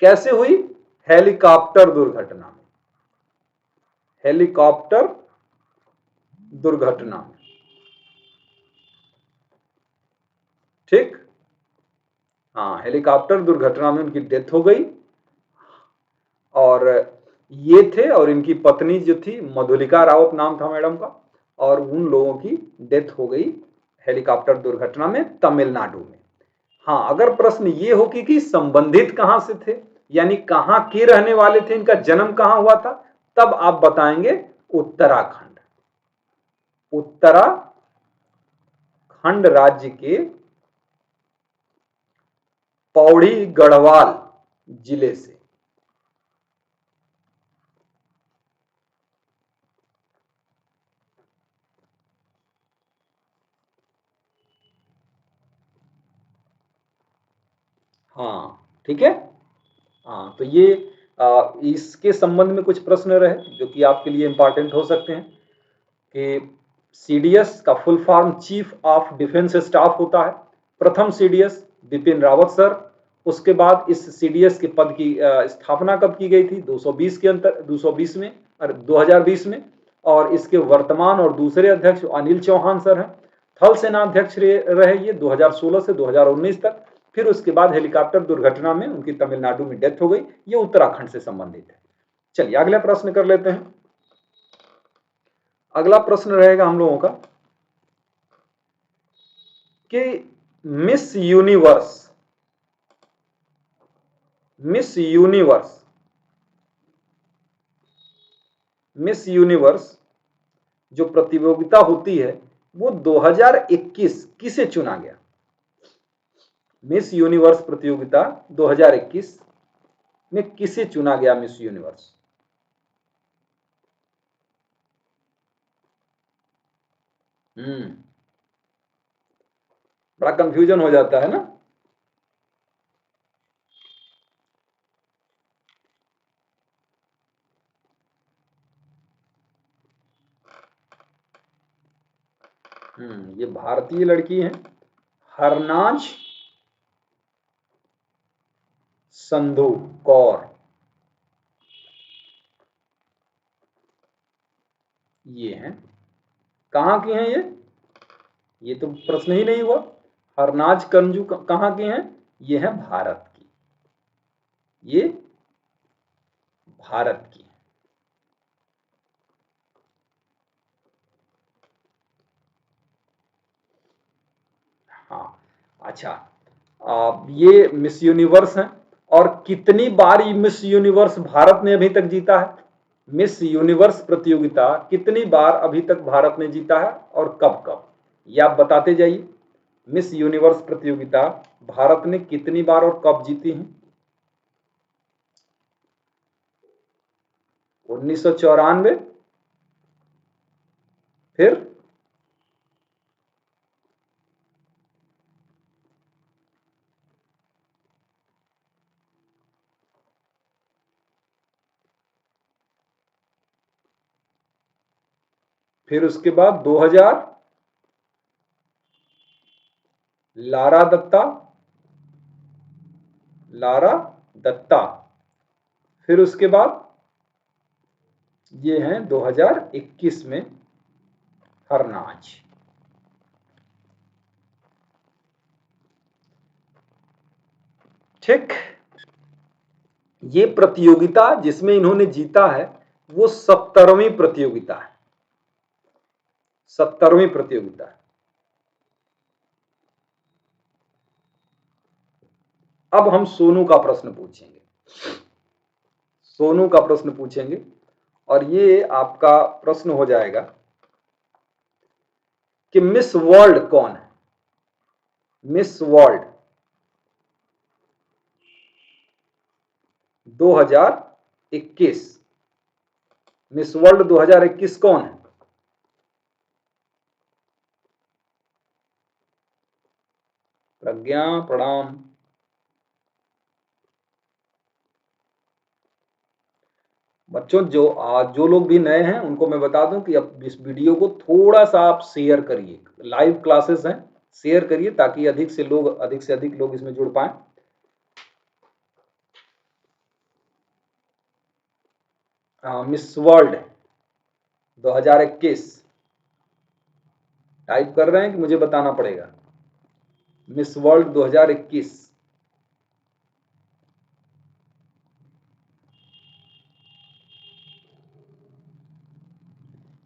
A: कैसे हुई? हेलीकॉप्टर दुर्घटना में। हेलीकॉप्टर दुर्घटना में, ठीक। हाँ, हेलीकॉप्टर दुर्घटना में उनकी डेथ हो गई। और ये थे, और इनकी पत्नी जो थी मधुलिका रावत नाम था मैडम का, और उन लोगों की डेथ हो गई हेलीकॉप्टर दुर्घटना में तमिलनाडु में। हाँ, अगर प्रश्न ये हो कि संबंधित कहां से थे, यानी कहां के रहने वाले थे, इनका जन्म कहां हुआ था, तब आप बताएंगे उत्तराखंड। उत्तराखंड राज्य के पौड़ी गढ़वाल जिले से। हाँ, ठीक है। हाँ, तो ये इसके संबंध में कुछ प्रश्न रहे जो कि आपके लिए इंपॉर्टेंट हो सकते हैं कि सीडीएस का full form chief of defence staff होता है। प्रथम सीडीएस बिपिन रावत सर। उसके बाद इस सीडीएस के पद की स्थापना कब की गई थी? 220 में और 2020 में। और इसके वर्तमान और दूसरे अध्यक्ष अनिल चौहान सर हैं। थल सेना अध्यक्ष रहे ये 2016 से 2019 तक। फिर उसके बाद हेलीकॉप्टर दुर्घटना में उनकी तमिलनाडु में डेथ हो गई। ये उत्तराखंड से संबंधित है। चलिए अगला प्रश्न कर लेते हैं। अगला प्रश्न रहेगा हम लोगों का कि मिस यूनिवर्स जो प्रतियोगिता होती है वो 2021 किसे चुना गया? मिस यूनिवर्स प्रतियोगिता 2021 में किसे चुना गया मिस यूनिवर्स? बड़ा कंफ्यूजन हो जाता है ना। ये भारतीय लड़की है, हरनाज संधू कौर। ये हैं, कहां की हैं ये तो प्रश्न ही नहीं हुआ। हरनाज कंजू कहां के हैं? ये हैं भारत की, ये भारत की। हाँ, अच्छा। ये मिस यूनिवर्स हैं, और कितनी बार ये मिस यूनिवर्स भारत ने अभी तक जीता है? मिस यूनिवर्स प्रतियोगिता कितनी बार अभी तक भारत ने जीता है और कब कब, ये आप बताते जाइए। मिस यूनिवर्स प्रतियोगिता भारत ने कितनी बार और कब जीती है? 1994, फिर उसके बाद 2000 लारा दत्ता, लारा दत्ता। फिर उसके बाद ये हैं 2021 में हरनाज। ठीक। ये प्रतियोगिता जिसमें इन्होंने जीता है वो 70वीं प्रतियोगिता है, 70वीं प्रतियोगिता है। अब हम सोनू का प्रश्न पूछेंगे, सोनू का प्रश्न पूछेंगे, और ये आपका प्रश्न हो जाएगा कि मिस वर्ल्ड कौन है? मिस वर्ल्ड 2021, मिस वर्ल्ड 2021 कौन है? प्रज्ञा प्रणाम। बच्चों जो लोग भी नए हैं उनको मैं बता दूं कि अब इस वीडियो को थोड़ा सा आप शेयर करिए, लाइव क्लासेस हैं, शेयर करिए ताकि अधिक से अधिक लोग इसमें जुड़ पाएं। मिस वर्ल्ड 2021 टाइप कर रहे हैं कि मुझे बताना पड़ेगा? मिस वर्ल्ड 2021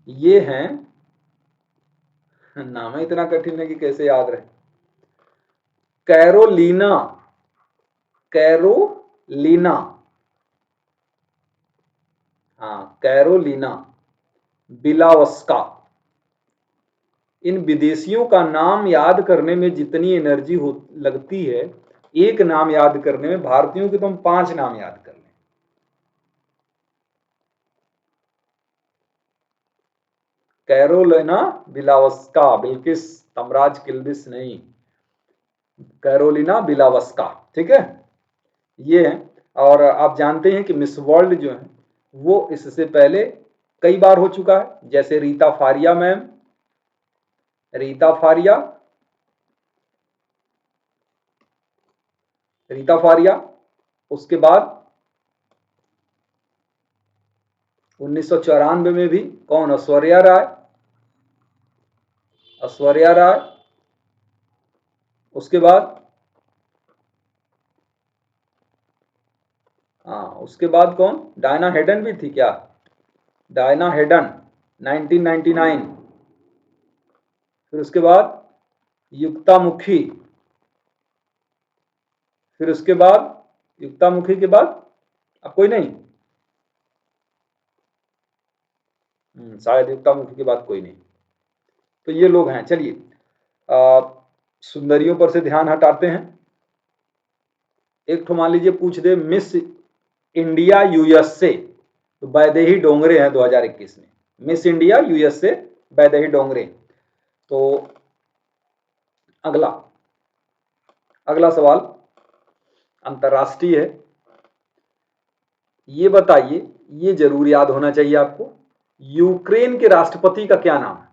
A: ये हैं, नाम ही इतना कठिन है कि कैसे याद रहे। कैरोलिना, कैरोलिना, हाँ कैरोलिना बिलावस्का। इन विदेशियों का नाम याद करने में जितनी एनर्जी हो लगती है, एक नाम याद करने में भारतीयों के तो हम 5 नाम याद कर लें। कैरोलिना बिलावस्का, बिल्किस तमराज किल्दिस नहीं, कैरोलिना बिलावस्का, ठीक है, ये है। और आप जानते हैं कि मिस वर्ल्ड जो है वो इससे पहले कई बार हो चुका है, जैसे रीता फारिया मैम, रीता फारिया, रीता फारिया, उसके बाद 1994 में भी कौन, ऐश्वर्या राय, ऐश्वर्या राय, उसके बाद हाँ उसके बाद कौन, डायना हेडन भी थी क्या, डायना हेडन 1999, फिर उसके बाद युक्ता मुखी, फिर उसके बाद युक्ता मुखी के बाद अब कोई नहीं, शायद युक्ता मुखी के बाद कोई नहीं। तो ये लोग हैं। चलिए सुंदरियों पर से ध्यान हटाते हैं। एक तो मान लीजिए पूछ दे मिस इंडिया यूएसए, तो वैदेही डोंगरे हैं 2021 में, miss India USA Vaidehi Dongre. तो अगला अगला सवाल अंतरराष्ट्रीय है, ये बताइए, ये जरूर याद होना चाहिए आपको, यूक्रेन के राष्ट्रपति का क्या नाम है?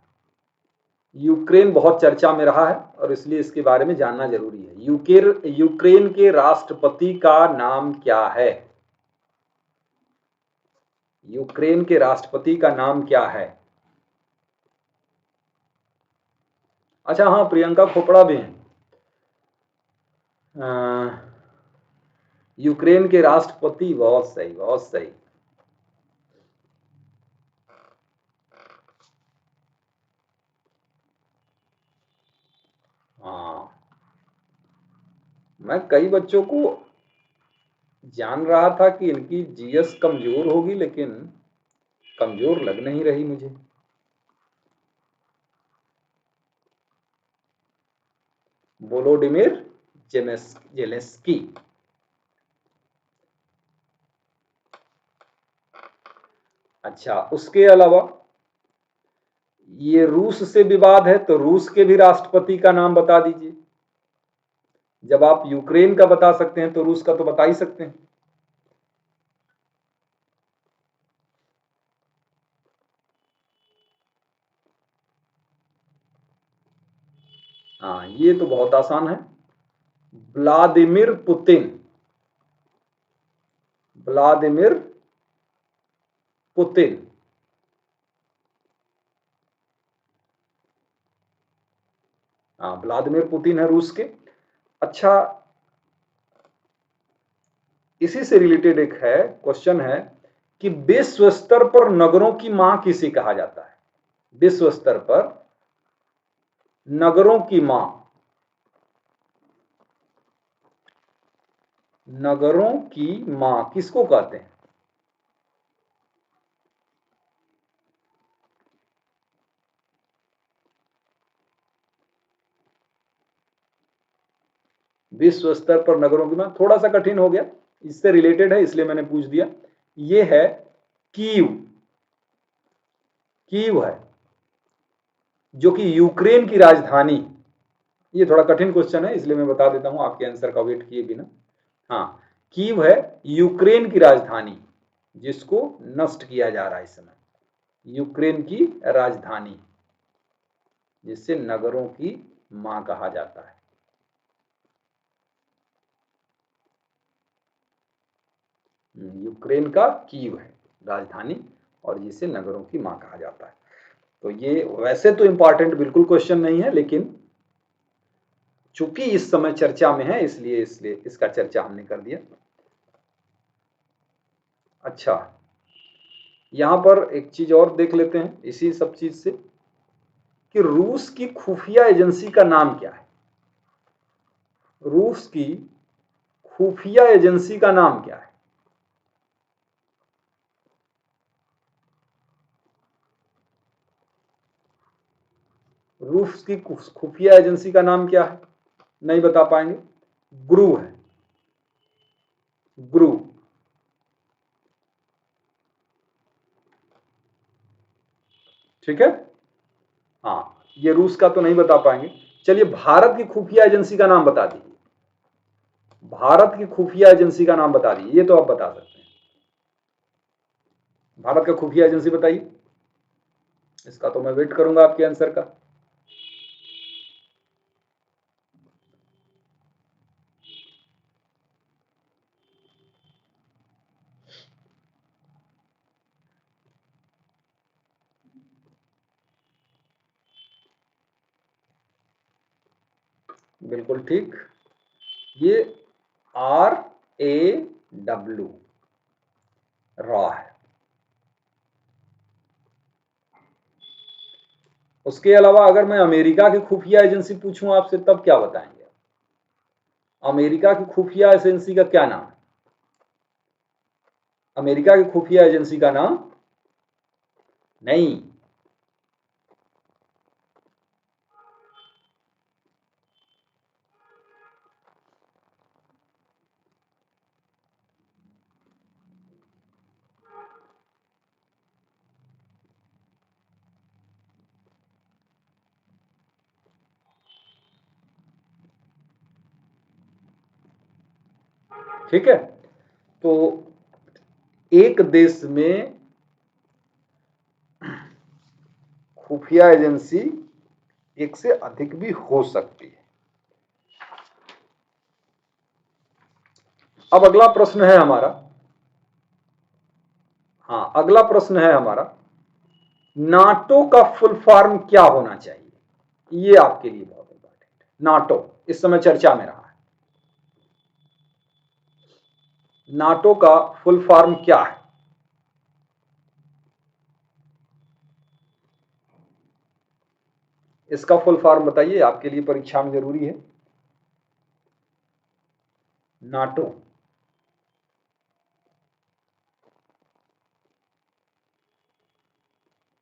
A: यूक्रेन बहुत चर्चा में रहा है और इसलिए इसके बारे में जानना जरूरी है। यूक्रेन के राष्ट्रपति का नाम क्या है? यूक्रेन के राष्ट्रपति का नाम क्या है? अच्छा हाँ, प्रियंका खोपड़ा भी हैं। यूक्रेन के राष्ट्रपति, बहुत सही बहुत सही। हाँ, मैं कई बच्चों को जान रहा था कि इनकी जीएस कमजोर होगी, लेकिन कमजोर लग नहीं रही मुझे। Volodymyr Zelensky. अच्छा, उसके अलावा ये रूस से विवाद है तो रूस के भी राष्ट्रपति का नाम बता दीजिए। जब आप यूक्रेन का बता सकते हैं तो रूस का तो बता ही सकते हैं। हाँ, ये तो बहुत आसान है, व्लादिमीर पुतिन, व्लादिमीर पुतिन। हाँ, व्लादिमीर पुतिन है रूस के। अच्छा, इसी से रिलेटेड एक है क्वेश्चन है कि विश्व स्तर पर नगरों की मां किसे कहा जाता है? विश्व स्तर पर नगरों की मां, नगरों की मां किसको कहते हैं? विश्व स्तर पर नगरों की मां, थोड़ा सा कठिन हो गया, इससे रिलेटेड है इसलिए मैंने पूछ दिया। ये है कीव, कीव है जो कि यूक्रेन की राजधानी, ये थोड़ा कठिन क्वेश्चन है, इसलिए मैं बता देता हूं आपके आंसर का वेट किए बिना। हाँ, कीव है यूक्रेन की राजधानी जिसको नष्ट किया जा रहा है इस समय। यूक्रेन की राजधानी जिससे नगरों की मां कहा जाता है। यूक्रेन का कीव है राजधानी और जिसे नगरों की मां कहा जाता है। तो ये वैसे तो इंपॉर्टेंट बिल्कुल क्वेश्चन नहीं है, लेकिन चूंकि इस समय चर्चा में है इसलिए इसका चर्चा हमने कर दिया। अच्छा, यहां पर एक चीज और देख लेते हैं इसी सब चीज से कि रूस की खुफिया एजेंसी का नाम क्या है। रूस की खुफिया एजेंसी का नाम क्या है? रूस की खुफिया एजेंसी का नाम क्या है? नहीं बता पाएंगे? ग्रू है, ग्रू। ठीक है, हाँ, ये रूस का तो नहीं बता पाएंगे। चलिए भारत की खुफिया एजेंसी का नाम बता दीजिए। भारत की खुफिया एजेंसी का नाम बता दीजिए, ये तो आप बता सकते हैं। भारत का खुफिया एजेंसी बताइए। इसका तो मैं वेट करूंगा आपके आंसर का। बिल्कुल ठीक, ये RAW, रॉ है। उसके अलावा अगर मैं अमेरिका की खुफिया एजेंसी पूछूं आपसे तब क्या बताएंगे? अमेरिका की खुफिया एजेंसी का क्या नाम है? अमेरिका की खुफिया एजेंसी का नाम नहीं। ठीक है, तो एक देश में खुफिया एजेंसी एक से अधिक भी हो सकती है। अब अगला प्रश्न है हमारा, हाँ अगला प्रश्न है हमारा, नाटो का फुल फॉर्म क्या होना चाहिए? ये आपके लिए बहुत इंपॉर्टेंट है। नाटो इस समय चर्चा में रहा है। नाटो का फुल फॉर्म क्या है? इसका फुल फॉर्म बताइए, आपके लिए परीक्षा में जरूरी है। नाटो,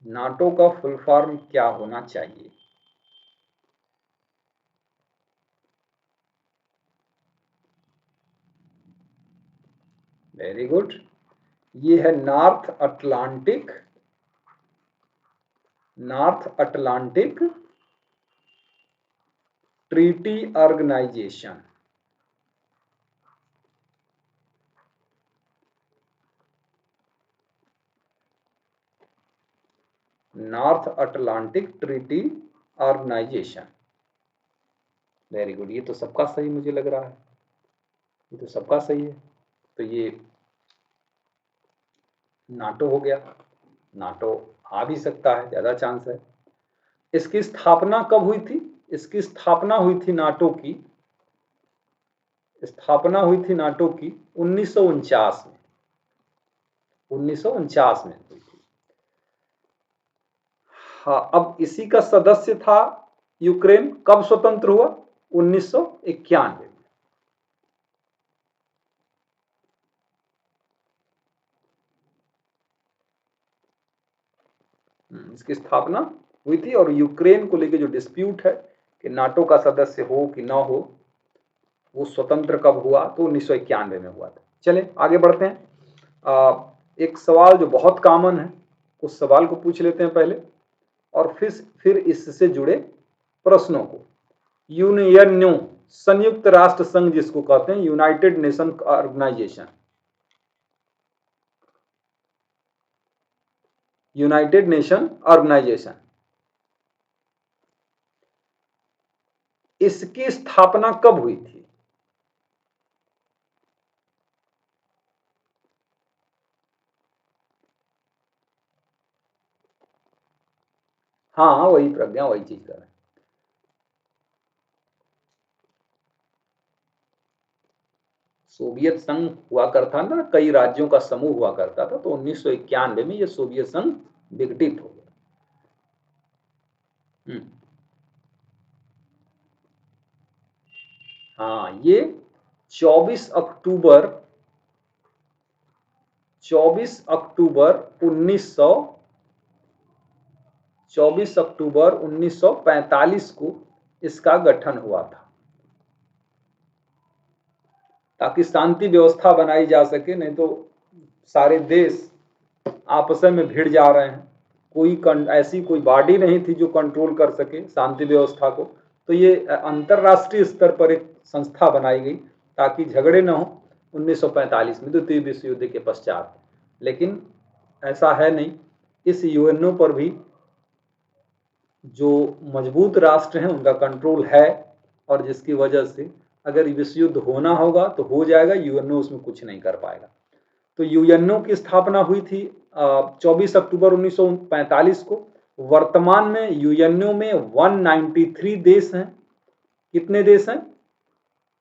A: नाटो का फुल फॉर्म क्या होना चाहिए? वेरी गुड, ये है North Atlantic Treaty Organisation. North Atlantic Treaty Organisation. Very good, ये तो सबका सही मुझे लग रहा है, ये तो सबका सही है। तो ये नाटो हो गया। नाटो आ भी सकता है, ज्यादा चांस है। इसकी स्थापना कब हुई थी? इसकी स्थापना हुई थी नाटो की, स्थापना हुई थी नाटो की 1949 में, 1949 में हुई थी। हाँ, अब इसी का सदस्य था यूक्रेन। कब स्वतंत्र हुआ? 1991 में इसकी स्थापना हुई थी। और यूक्रेन को लेकर जो डिस्प्यूट है कि नाटो का सदस्य हो कि ना हो, वो स्वतंत्र कब हुआ? तो 1991 में हुआ था। चले आगे बढ़ते हैं। एक सवाल जो बहुत कॉमन है, उस सवाल को पूछ लेते हैं पहले और फिर इससे जुड़े प्रश्नों को। यूएनओ, संयुक्त राष्ट्र संघ जिसको कहते हैं, United Nation Organisation, United Nation Organisation, इसकी स्थापना कब हुई थी? हाँ हाँ, वही प्रज्ञा, वही चीज कर रहे हैं। सोवियत संघ हुआ करता ना, कई राज्यों का समूह हुआ करता था, तो 1991 में ये सोवियत संघ विघटित हो गया। हाँ, ये 24 अक्टूबर 24 अक्टूबर 1900 24 अक्टूबर 1945 को इसका गठन हुआ था, ताकि शांति व्यवस्था बनाई जा सके। नहीं तो सारे देश आपस में भिड़ जा रहे हैं, कोई ऐसी कोई बॉडी नहीं थी जो कंट्रोल कर सके शांति व्यवस्था को। तो ये अंतरराष्ट्रीय स्तर पर एक संस्था बनाई गई ताकि झगड़े न हो 1945 में, द्वितीय विश्व युद्ध के पश्चात। लेकिन ऐसा है नहीं, इस यूएनओ पर भी जो मजबूत राष्ट्र हैं उनका कंट्रोल है, और जिसकी वजह से अगर विश्व युद्ध होना होगा तो हो जाएगा, यूएनओ उसमें कुछ नहीं कर पाएगा। तो यूएनओ की स्थापना हुई थी 24 अक्टूबर 1945 को। वर्तमान में यूएनओ में 193 देश हैं। कितने देश हैं?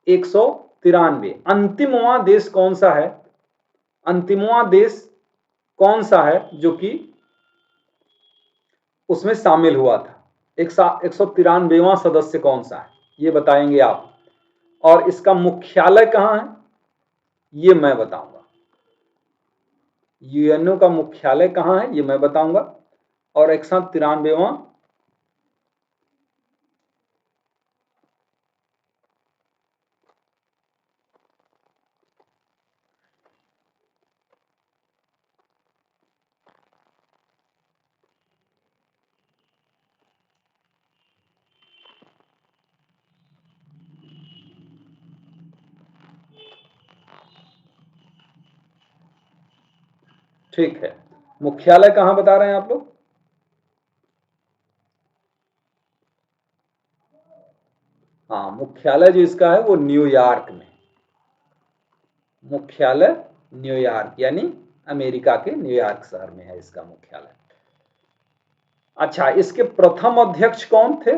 A: 193। अंतिमवां देश कौन सा है? अंतिमवां देश कौन सा है जो कि उसमें शामिल हुआ था? 193वां सदस्य कौन सा है, ये बताएंगे आप। और इसका मुख्यालय कहां है, ये मैं बताऊंगा। यूएनओ का मुख्यालय कहां है, ये मैं बताऊंगा। और 193वां ठीक है, मुख्यालय कहां बता रहे हैं आप लोग? हाँ, मुख्यालय जो इसका है वो न्यूयॉर्क में। मुख्यालय न्यूयॉर्क, यानी अमेरिका के न्यूयॉर्क शहर में है इसका मुख्यालय। अच्छा, इसके प्रथम अध्यक्ष कौन थे?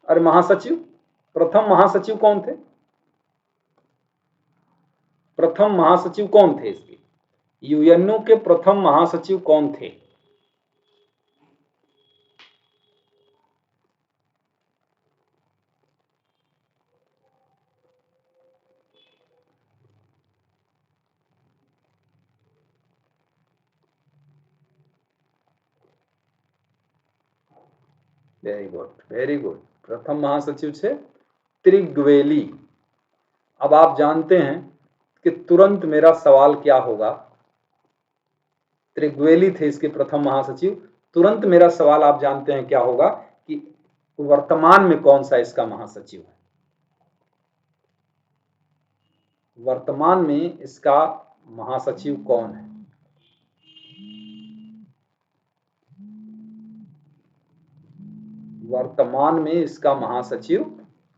A: और महासचिव, प्रथम महासचिव कौन थे? प्रथम महासचिव कौन थे इसके? यूएनओ के प्रथम महासचिव कौन थे? Very good, very good. प्रथम महासचिव थे त्रिग्वेली। अब आप जानते हैं कि तुरंत मेरा सवाल क्या होगा। त्रिग्वेली थे इसके प्रथम महासचिव। तुरंत मेरा सवाल आप जानते हैं क्या होगा कि वर्तमान में कौन सा इसका महासचिव है? वर्तमान में इसका महासचिव कौन है? वर्तमान में इसका महासचिव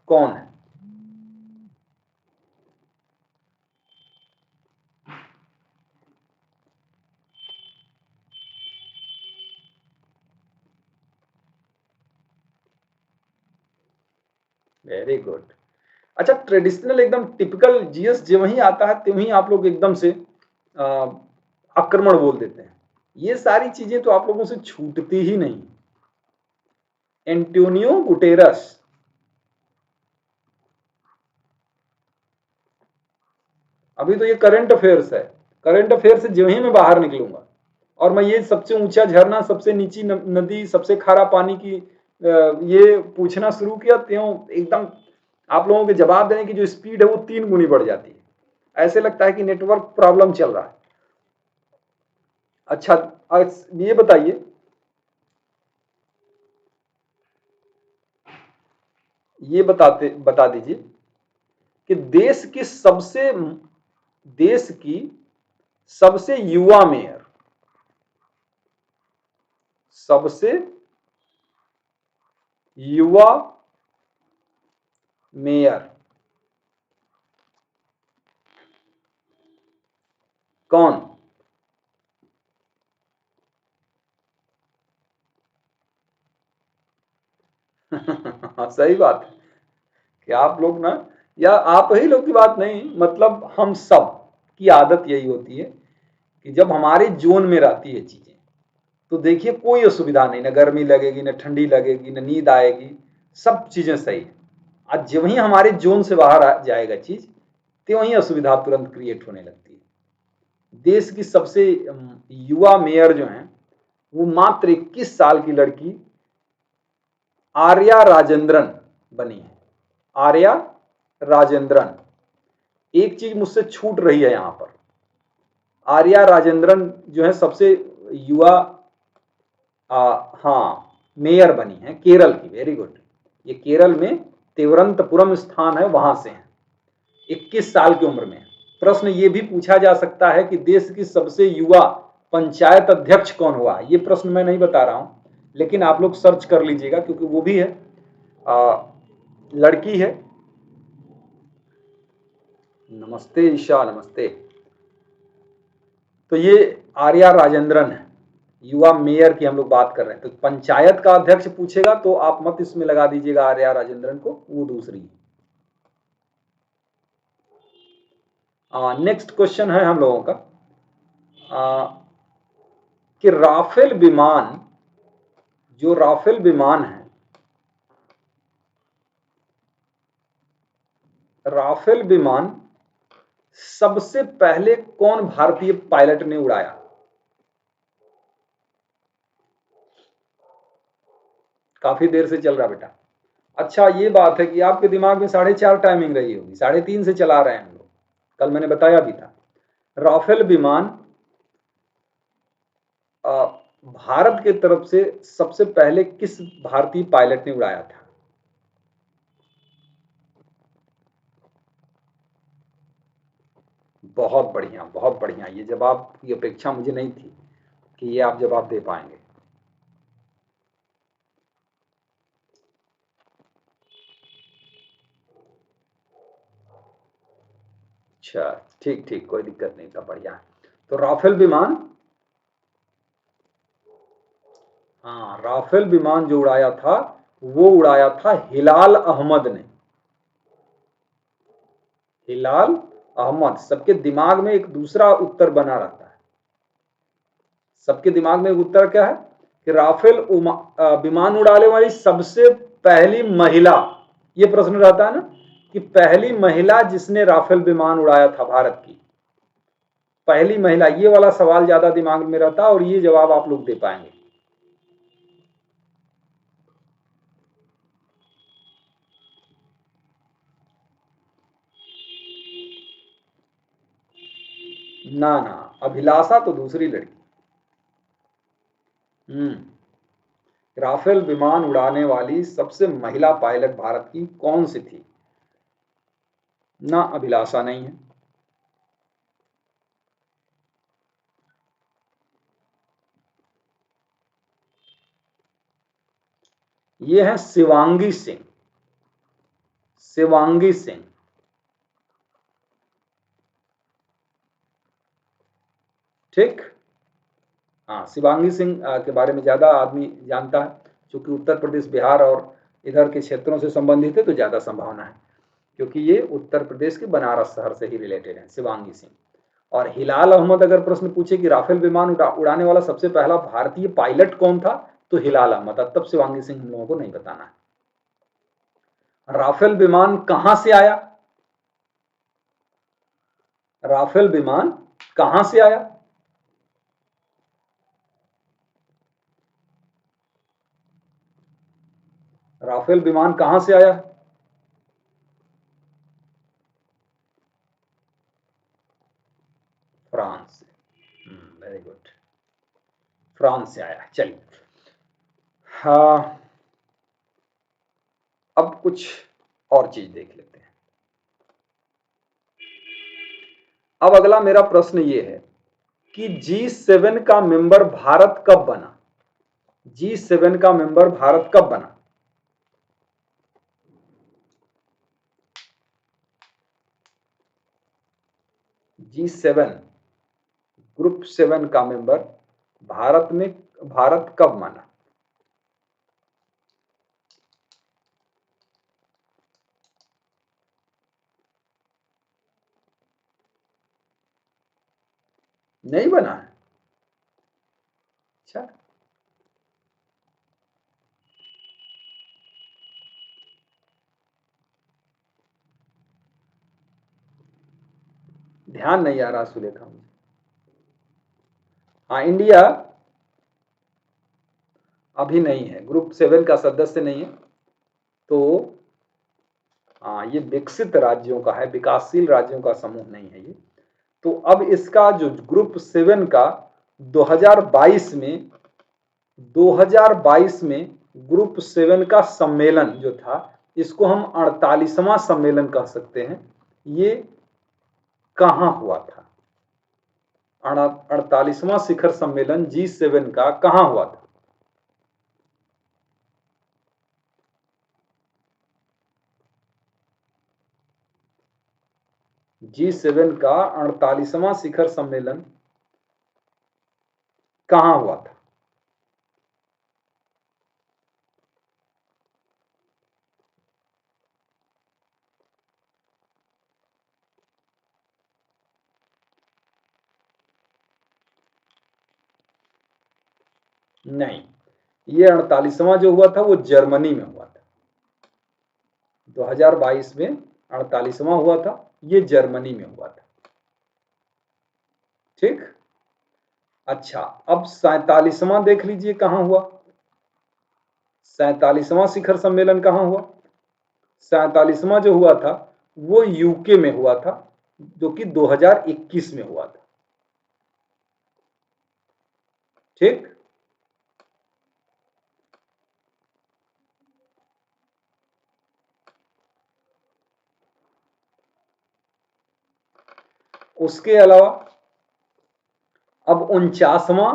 A: कौन है? Very good. अच्छा, ट्रेडिशनल एकदम टिपिकल जीएस जो वही आता है त्यों ही आप लोग एकदम से आक्रमण बोल देते हैं। ये सारी चीजें तो आप लोगों से छूटती ही नहीं। एंटोनियो गुटेरस, अभी तो ये करंट अफेयर्स है। करंट अफेयर से जो ही मैं बाहर निकलूंगा और मैं ये सबसे ऊंचा झरना, सबसे नीची नदी, सबसे खारा पानी की ये पूछना शुरू किया, त्यों एकदम आप लोगों के जवाब देने की जो स्पीड है वो 3 गुनी बढ़ जाती है। ऐसे लगता है कि नेटवर्क प्रॉब्लम चल रहा है। अच्छा, ये बताइए, ये बता दीजिए कि देश की सबसे युवा मेयर, सबसे युवा मेयर कौन? सही बात है कि आप लोग ना, या आप ही लोग की बात नहीं, मतलब हम सब की आदत यही होती है कि जब हमारे जोन में रहती है चीजें, तो देखिए कोई असुविधा नहीं, ना गर्मी लगेगी, ना ठंडी लगेगी, ना नींद आएगी, सब चीजें सही है। आज जब ही हमारे जोन से बाहर आ जाएगा चीज, तो वही असुविधा तुरंत क्रिएट होने लगती है। देश की सबसे युवा मेयर जो है वो मात्र 21 साल की लड़की आर्या राजेंद्रन बनी है। आर्या राजेंद्रन। एक चीज मुझसे छूट रही है यहां पर, आर्या राजेंद्रन जो है सबसे युवा हाँ मेयर बनी है केरल की। Very good. ये केरल में तिरुवनंतपुरम स्थान है, वहां से है, 21 साल की उम्र में। प्रश्न ये भी पूछा जा सकता है कि देश की सबसे युवा पंचायत अध्यक्ष कौन हुआ। ये प्रश्न मैं नहीं बता रहा हूं, लेकिन आप लोग सर्च कर लीजिएगा क्योंकि वो भी है, लड़की है। नमस्ते ईशा, नमस्ते। तो ये आर्या राजेंद्रन है, युवा मेयर की हम लोग बात कर रहे हैं। तो पंचायत का अध्यक्ष पूछेगा तो आप मत इसमें लगा दीजिएगा आर्या राजेंद्रन को, वो दूसरी। नेक्स्ट क्वेश्चन है हम लोगों का कि राफेल विमान, जो राफेल विमान है, राफेल विमान सबसे पहले कौन भारतीय पायलट ने उड़ाया? काफी देर से चल रहा बेटा। अच्छा ये बात है कि आपके दिमाग में 4:30 टाइमिंग रही होगी, 3:30 से चला रहे हैं हम लोग, कल मैंने बताया भी था। राफेल विमान भारत के तरफ से सबसे पहले किस भारतीय पायलट ने उड़ाया था? बहुत बढ़िया, बहुत बढ़िया। ये जवाब की अपेक्षा मुझे नहीं थी कि ये आप जवाब दे पाएंगे। अच्छा ठीक ठीक, कोई दिक्कत नहीं था, बढ़िया। तो राफेल विमान, हाँ राफेल विमान जो उड़ाया था वो उड़ाया था हिलाल अहमद ने। हिलाल अहमद। सबके दिमाग में एक दूसरा उत्तर बना रहता है। सबके दिमाग में एक उत्तर क्या है कि राफेल विमान उड़ाने वाली सबसे पहली महिला, ये प्रश्न रहता है ना कि पहली महिला जिसने राफेल विमान उड़ाया था भारत की, पहली महिला, ये वाला सवाल ज्यादा दिमाग में रहता है और ये जवाब आप लोग दे पाएंगे। ना ना, अभिलाषा तो दूसरी लड़की। राफेल विमान उड़ाने वाली सबसे महिला पायलट भारत की कौन सी थी? ना अभिलाषा नहीं है। ये है शिवांगी सिंह। शिवांगी सिंह। ठीक। हाँ शिवांगी सिंह के बारे में ज्यादा आदमी जानता है, क्योंकि उत्तर प्रदेश बिहार और इधर के क्षेत्रों से संबंधित है, तो ज्यादा संभावना है, क्योंकि ये उत्तर प्रदेश के बनारस शहर से ही रिलेटेड है शिवांगी सिंह। और हिलाल अहमद अगर प्रश्न पूछे कि राफेल विमान उड़ाने वाला सबसे पहला भारतीय पायलट कौन था, तो हिलाल अहमद। तब शिवांगी सिंह हम लोगों को नहीं बताना है। राफेल विमान कहां से आया? राफेल विमान कहां से आया? राफेल विमान कहां से आया? फ्रांस से। वेरी गुड, फ्रांस से आया। चलिए हाँ, अब कुछ और चीज देख लेते हैं। अब अगला मेरा प्रश्न ये है कि G7 का मेंबर भारत कब बना? G7 का मेंबर भारत कब बना? G7 ग्रुप 7 का मेंबर भारत कब बना? नहीं बना है। अच्छा, ध्यान नहीं आ रहा सुलेखा मुझे। हाँ, इंडिया अभी नहीं है, ग्रुप 7 का सदस्य नहीं है। तो हाँ, ये विकसित राज्यों का है, विकासशील राज्यों का समूह नहीं है ये। तो अब इसका जो ग्रुप 7 का 2022 में 2022 में ग्रुप 7 का सम्मेलन जो था, इसको हम 48वां सम्मेलन कह सकते हैं। ये कहाँ हुआ था? 48वां शिखर सम्मेलन G7 का कहाँ हुआ था? G7 का 48वां शिखर सम्मेलन कहाँ हुआ था? नहीं, ये 48वां जो हुआ था वो जर्मनी में हुआ था। 2022 में 48वां हुआ था, ये जर्मनी में हुआ था। ठीक। अच्छा, अब 47वां देख लीजिए कहां हुआ। 47वां शिखर सम्मेलन कहां हुआ? 47वां जो हुआ था वो यूके में हुआ था, जो कि 2021 में हुआ था। ठीक। उसके अलावा अब 49वां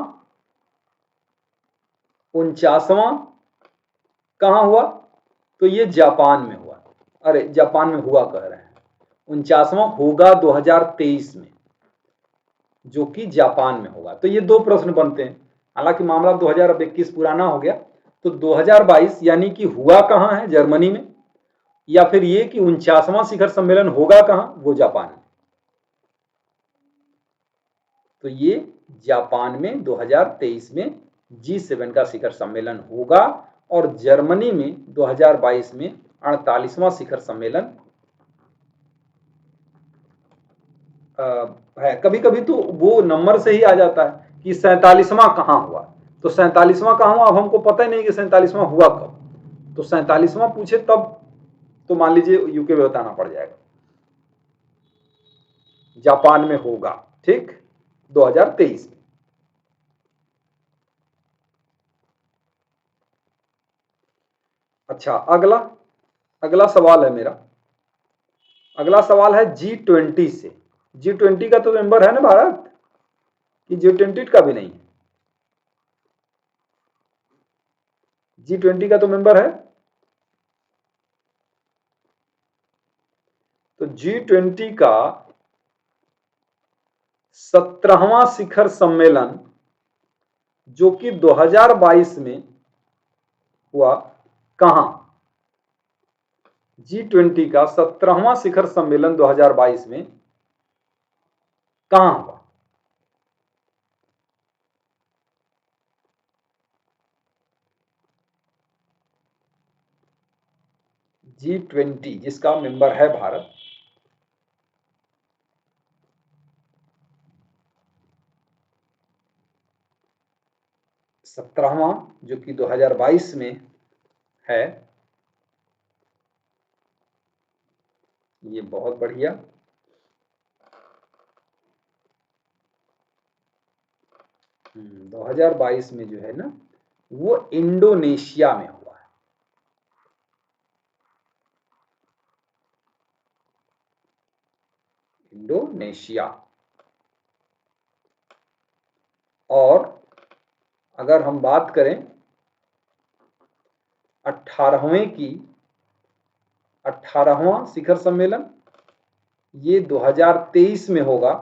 A: कहां हुआ? तो ये जापान में हुआ। अरे, जापान में हुआ कह रहे हैं, 49वां होगा 2023 में, जो कि जापान में होगा। तो ये दो प्रश्न बनते हैं। हालांकि मामला 2021 पुराना हो गया, तो 2022 यानी कि हुआ कहां है? जर्मनी में। या फिर ये कि 49वां शिखर सम्मेलन होगा कहां? वो जापान में। तो ये जापान में 2023 में G7 का शिखर सम्मेलन होगा, और जर्मनी में 2022 में 48वां शिखर सम्मेलन है। कभी कभी तो वो नंबर से ही आ जाता है कि 47वां कहां हुआ। तो 47वां कहां हुआ, अब हमको पता ही नहीं कि 47वां हुआ कब। तो 47वां पूछे तब तो मान लीजिए यूके में बताना पड़ जाएगा, जापान में होगा। ठीक, 2023 में। अच्छा, अगला अगला सवाल है मेरा। अगला सवाल है G20 से। G20 का तो मेंबर है ना भारत, कि G20 का भी नहीं है? G20 का तो मेंबर है। तो G20 का 17वां शिखर सम्मेलन जो कि 2022 में हुआ, कहां? G20 का 17वां शिखर सम्मेलन 2022 में कहां हुआ? G20 जिसका मेंबर है भारत, 17वां जो कि 2022 में है। ये बहुत बढ़िया। 2022 में जो है ना, वो इंडोनेशिया में हुआ है। इंडोनेशिया। और अगर हम बात करें 18वां शिखर सम्मेलन, ये 2023 में होगा।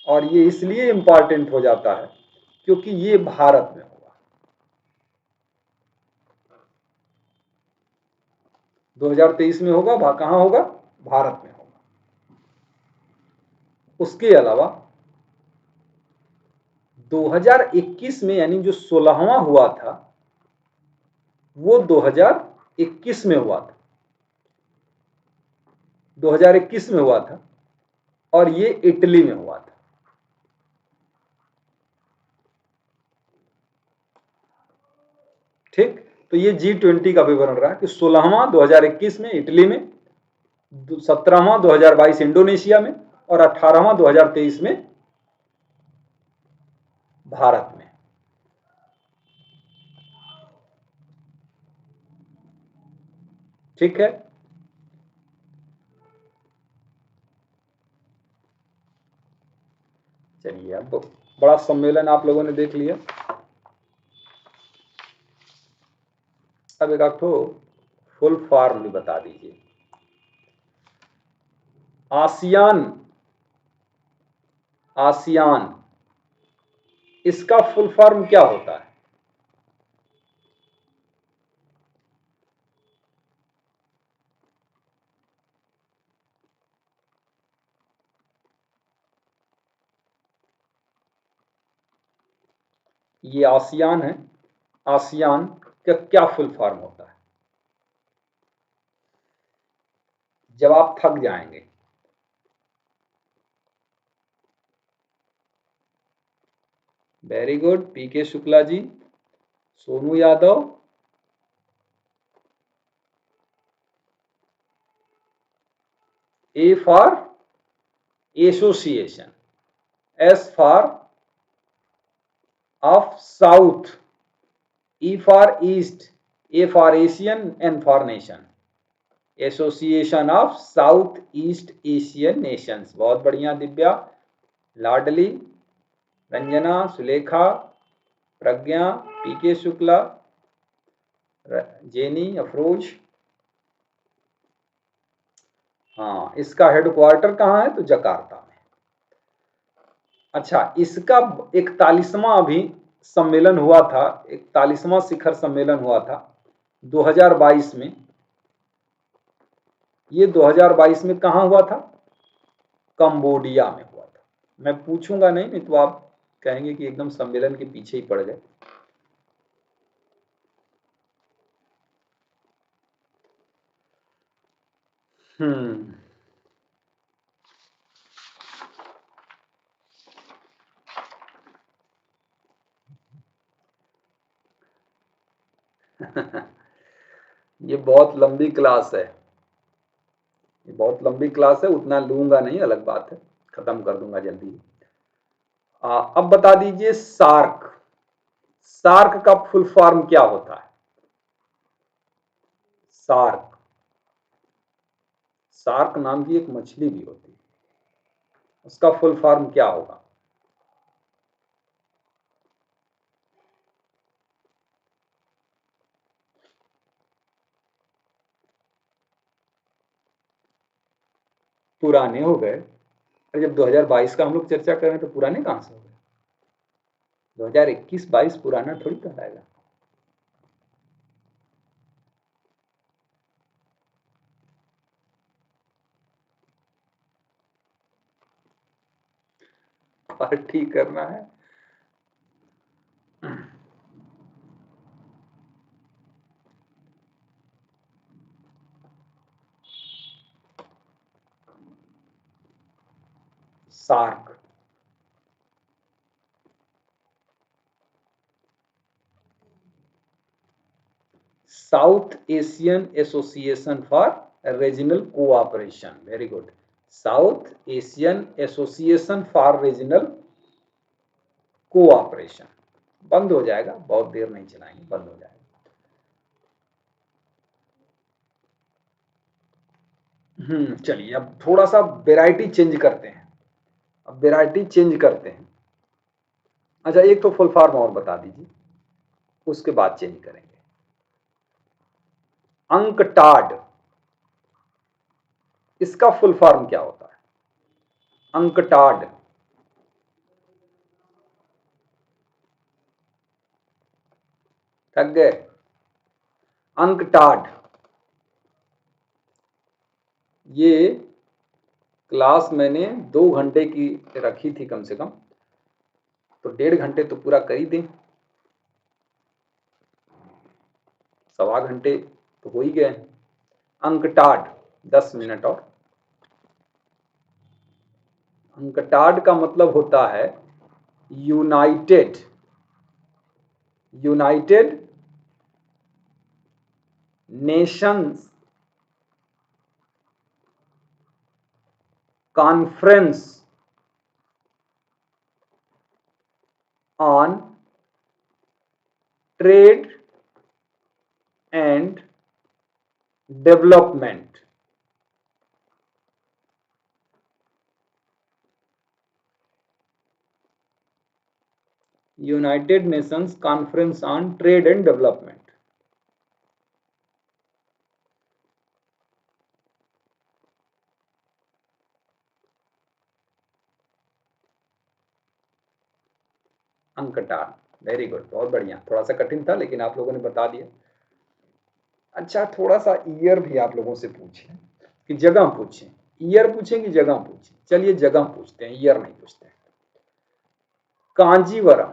A: और ये इसलिए इंपॉर्टेंट हो जाता है क्योंकि ये भारत में होगा। 2023 में होगा, कहाँ होगा? भारत में होगा। उसके अलावा 2021 में, यानी जो 16वां हुआ था, वो 2021 में हुआ था। 2021 में हुआ था और ये इटली में हुआ था। ठीक, तो ये G20 का विवरण रहा कि 16वां 2021 में इटली में, 17वां 2022 इंडोनेशिया में और 18वां 2023 में भारत में। ठीक है, चलिए अब बड़ा सम्मेलन आप लोगों ने देख लिया। अब एक आपको फुल फॉर्म भी बता दीजिए। आसियान, आसियान, इसका फुल फॉर्म क्या होता है? ये आसियान है, आसियान का क्या फुल फॉर्म होता है? जब आप थक जाएंगे। Very good, PK Shukla ji, Sonu Yadav, A for association, S for of South, E for East, A for Asian, N for nation, association of South East Asian nations. बहुत बढ़िया दिव्या, लाडली, रंजना, सुलेखा, प्रज्ञा, पीके शुक्ला, जेनी, अफरोज। हाँ, इसका हेडक्वार्टर कहाँ है? तो जकार्ता में। अच्छा, इसका 41वां अभी सम्मेलन हुआ था, 41वां शिखर सम्मेलन हुआ था 2022 में। ये 2022 में कहाँ हुआ था? कंबोडिया में हुआ था। मैं पूछूंगा नहीं तो आप कहेंगे कि एकदम सम्मेलन के पीछे ही पड़ गए। हम्म ये बहुत लंबी क्लास है, ये बहुत लंबी क्लास है, उतना लूंगा नहीं, अलग बात है, खत्म कर दूंगा जल्दी। अब बता दीजिए सार्क, सार्क का फुल फॉर्म क्या होता है? सार्क, सार्क नाम की एक मछली भी होती है, उसका फुल फॉर्म क्या होगा? पुराने हो गए। अरे जब 2022 का हम लोग चर्चा कर रहे हैं तो पुराने कहां से हो गए? 2021-22 पुराना थोड़ी कहलाएगा। पार्टी करना है। SAARC, South Asian Association for Regional Cooperation. Very good, South Asian Association for Regional Cooperation. बंद हो जाएगा, बहुत देर नहीं चलाएंगे, बंद हो जाएगा। चलिए अब थोड़ा सा वेराइटी चेंज करते हैं। अब वेराइटी चेंज करते हैं। अच्छा, एक तो फुल फॉर्म और बता दीजिए, उसके बाद चेंज करेंगे। अंकटाड, इसका फुल फॉर्म क्या होता है? अंकटाड। थक गए? अंकटाड, ये क्लास मैंने 2 घंटे की रखी थी कम से कम, तो 1.5 घंटे तो पूरा कर ही दें। 1.25 घंटे तो हो ही गए। अंकटाड 10 मिनट और। अंकटाड का मतलब होता है United, United Nations conference on trade and development. United Nations conference on trade and development. UNCTAD, very good, बहुत बढ़िया। थोड़ा सा कठिन था लेकिन आप लोगों ने बता दिया। अच्छा, थोड़ा सा ईयर भी आप लोगों से पूछे कि जगह पूछे। ईयर पूछे कि जगह पूछे? चलिए जगह पूछते हैं, ईयर नहीं पूछते हैं। कांजीवरम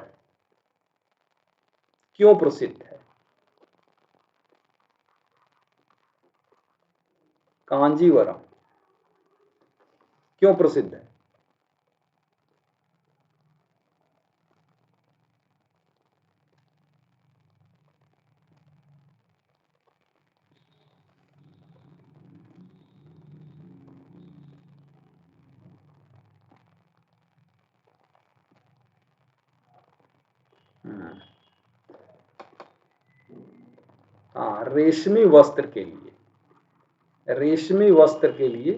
A: क्यों प्रसिद्ध है? कांजीवरम क्यों प्रसिद्ध है? हाँ, रेशमी वस्त्र के लिए, रेशमी वस्त्र के लिए।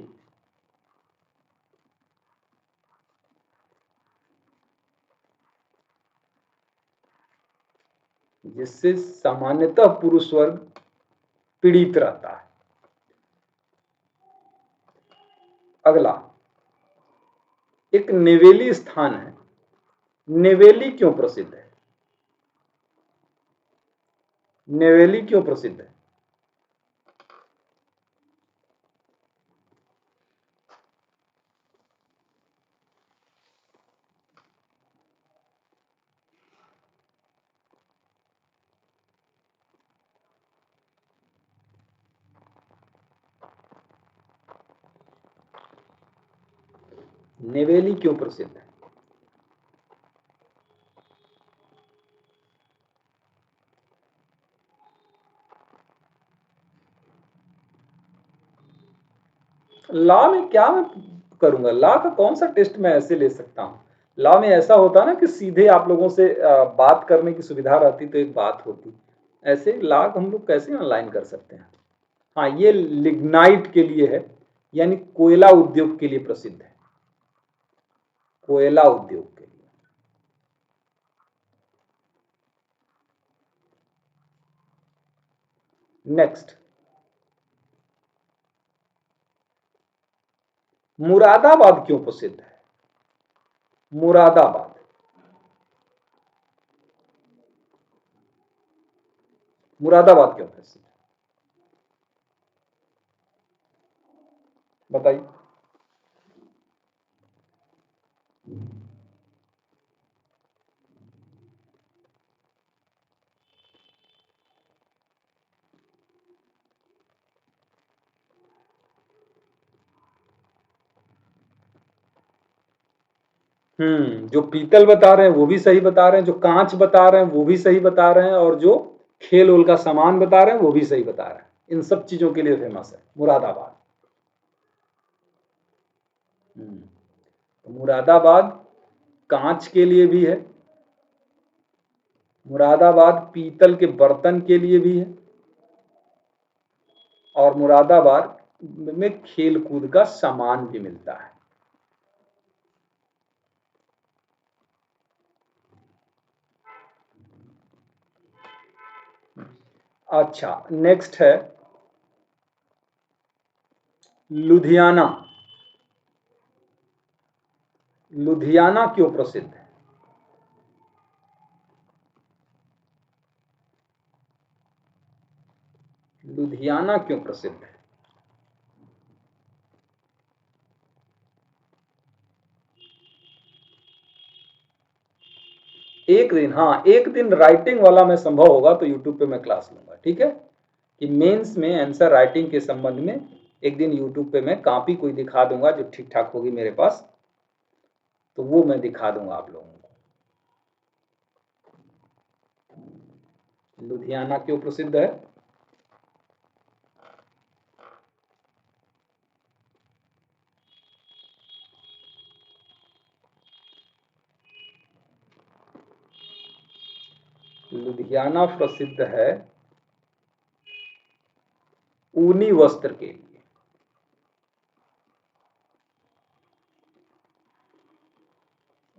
A: जिससे सामान्यतः पुरुष वर्ग पीड़ित रहता है। अगला, एक नेवेली स्थान है, नेवेली क्यों प्रसिद्ध है? नेवेली क्यों प्रसिद्ध है? नेवेली क्यों प्रसिद्ध है? लॉ में क्या मैं करूंगा? लॉ का कौन सा टेस्ट मैं ऐसे ले सकता हूं? लॉ में ऐसा होता ना कि सीधे आप लोगों से बात करने की सुविधा रहती तो एक बात होती। ऐसे लॉ हम लोग कैसे ऑनलाइन कर सकते हैं? हाँ, ये लिग्नाइट के लिए है, यानी कोयला उद्योग के लिए प्रसिद्ध है। कोयला उद्योग के लिए। नेक्स्ट, मुरादाबाद क्यों प्रसिद्ध है? मुरादाबाद, मुरादाबाद क्यों प्रसिद्ध है? बताइए। जो पीतल बता रहे हैं वो भी सही बता रहे हैं, जो कांच बता रहे हैं वो भी सही बता रहे हैं, और जो खेल ओल का सामान बता रहे हैं वो भी सही बता रहे हैं। इन सब चीजों के लिए फेमस है मुरादाबाद। तो मुरादाबाद कांच के लिए भी है, मुरादाबाद पीतल के बर्तन के लिए भी है, और मुरादाबाद में खेल कूद का सामान भी मिलता है। अच्छा, नेक्स्ट है लुधियाना। लुधियाना क्यों प्रसिद्ध है? लुधियाना क्यों प्रसिद्ध है? एक दिन, हाँ एक दिन राइटिंग वाला मैं संभव होगा तो यूट्यूब पे मैं क्लास लूंगा, ठीक है, कि मेंस में आंसर राइटिंग के संबंध में एक दिन यूट्यूब पे मैं कॉपी कोई दिखा दूंगा जो ठीक ठाक होगी मेरे पास, तो वो मैं दिखा दूंगा आप लोगों को। लुधियाना क्यों प्रसिद्ध है? लुधियाना प्रसिद्ध है ऊनी वस्त्र के लिए।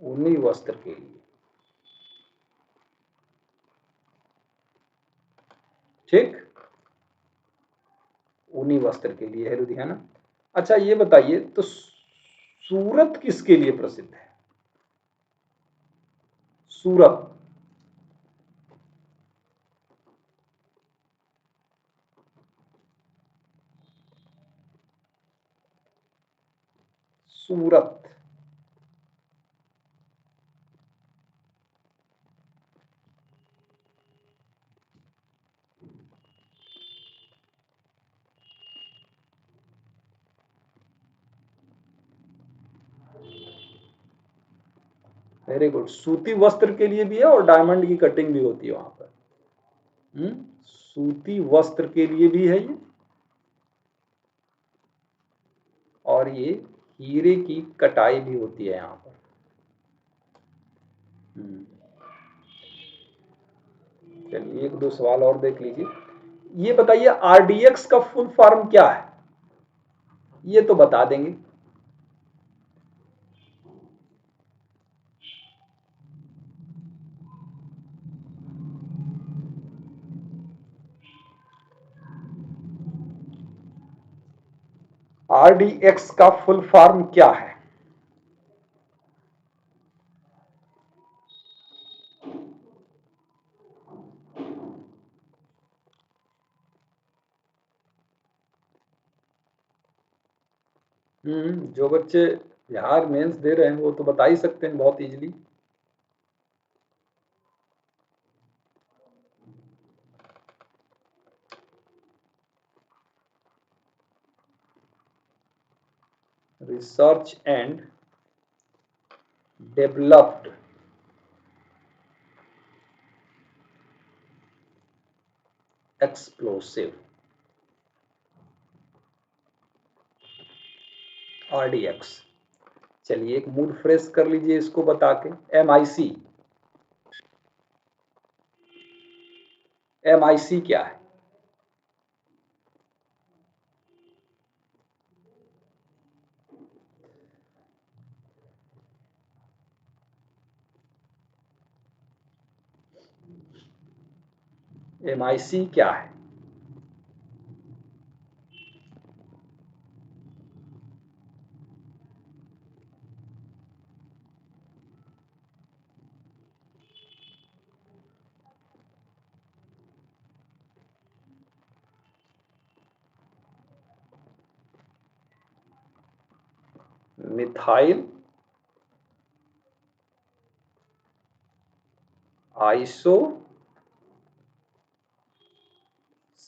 A: ऊनी वस्त्र के लिए, ठीक, ऊनी वस्त्र के लिए है लुधियाना। अच्छा ये बताइए तो सूरत किसके लिए प्रसिद्ध है? सूरत। सूरत। वेरी गुड, सूती वस्त्र के लिए भी है और डायमंड की कटिंग भी होती है वहां पर। सूती वस्त्र के लिए भी है ये, और ये हीरे की कटाई भी होती है यहाँ पर। चलिए एक दो सवाल और देख लीजिए। ये बताइए आरडीएक्स का फुल फॉर्म क्या है? ये तो बता देंगे। आरडीएक्स का फुल फॉर्म क्या है? जो बच्चे बिहार मेंस दे रहे हैं वो तो बता ही सकते हैं बहुत easily. Research and developed explosive, RDX. चलिए एक मूड फ्रेश कर लीजिए इसको बता के। एमआईसी, एमआईसी क्या है? एमआईसी क्या है? Methyl iso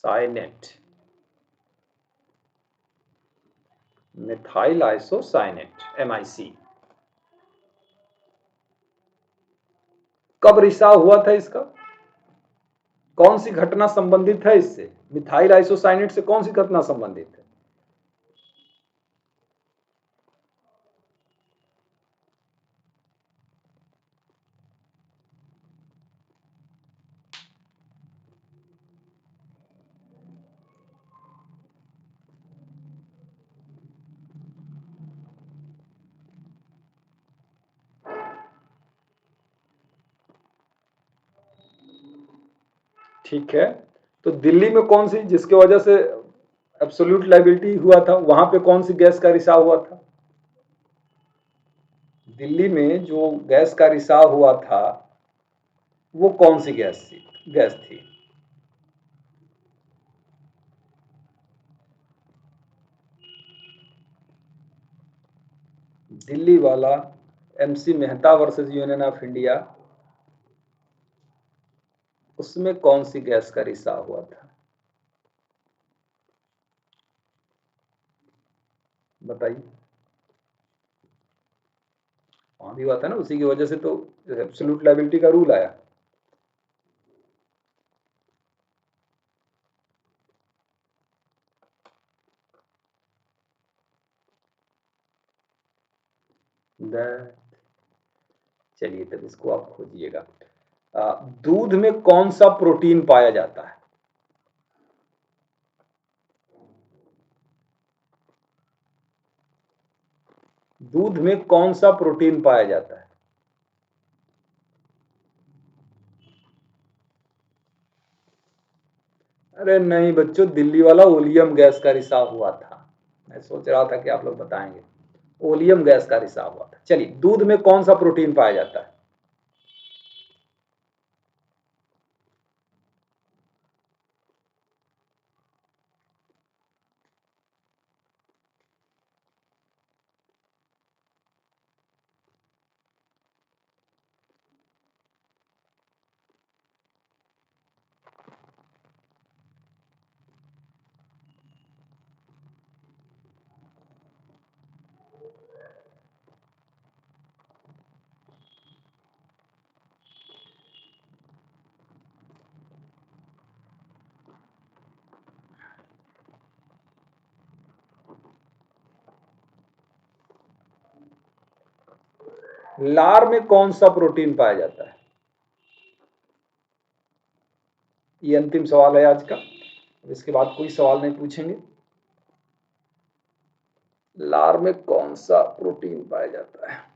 A: cyanate. Methyl isocyanate, MIC. कब रिसाव हुआ था इसका? कौन सी घटना संबंधित है इससे? मिथाइल आइसोसाइनेट से कौन सी घटना संबंधित है? ठीक है, तो दिल्ली में कौन सी, जिसके वजह से एब्सोल्यूट लायबिलिटी हुआ था, वहां पे कौन सी गैस का रिसाव हुआ था? दिल्ली में जो गैस का रिसाव हुआ था वो कौन सी गैस थी? दिल्ली वाला, MC Mehta versus union of India, उसमें कौन सी गैस का रिसाव हुआ था? बताइए। वहां भी हुआ था ना, उसी की वजह से तो एब्सोल्यूट लायबिलिटी का रूल आया। चलिए, तब इसको आप खोजिएगा। दूध में कौन सा प्रोटीन पाया जाता है? दूध में कौन सा प्रोटीन पाया जाता है? अरे नहीं बच्चों, दिल्ली वाला ओलियम गैस का रिसाव हुआ था। मैं सोच रहा था कि आप लोग बताएंगे। ओलियम गैस का रिसाव हुआ था। चलिए, दूध में कौन सा प्रोटीन पाया जाता है? लार में कौन सा प्रोटीन पाया जाता है? ये अंतिम सवाल है आज का। इसके बाद कोई सवाल नहीं पूछेंगे। लार में कौन सा प्रोटीन पाया जाता है?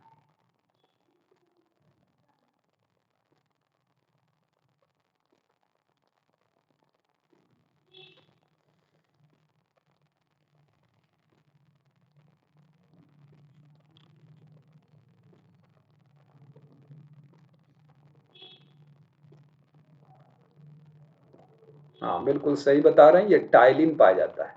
A: हाँ, बिल्कुल सही बता रहे हैं, ये टाइलिन पाया जाता है।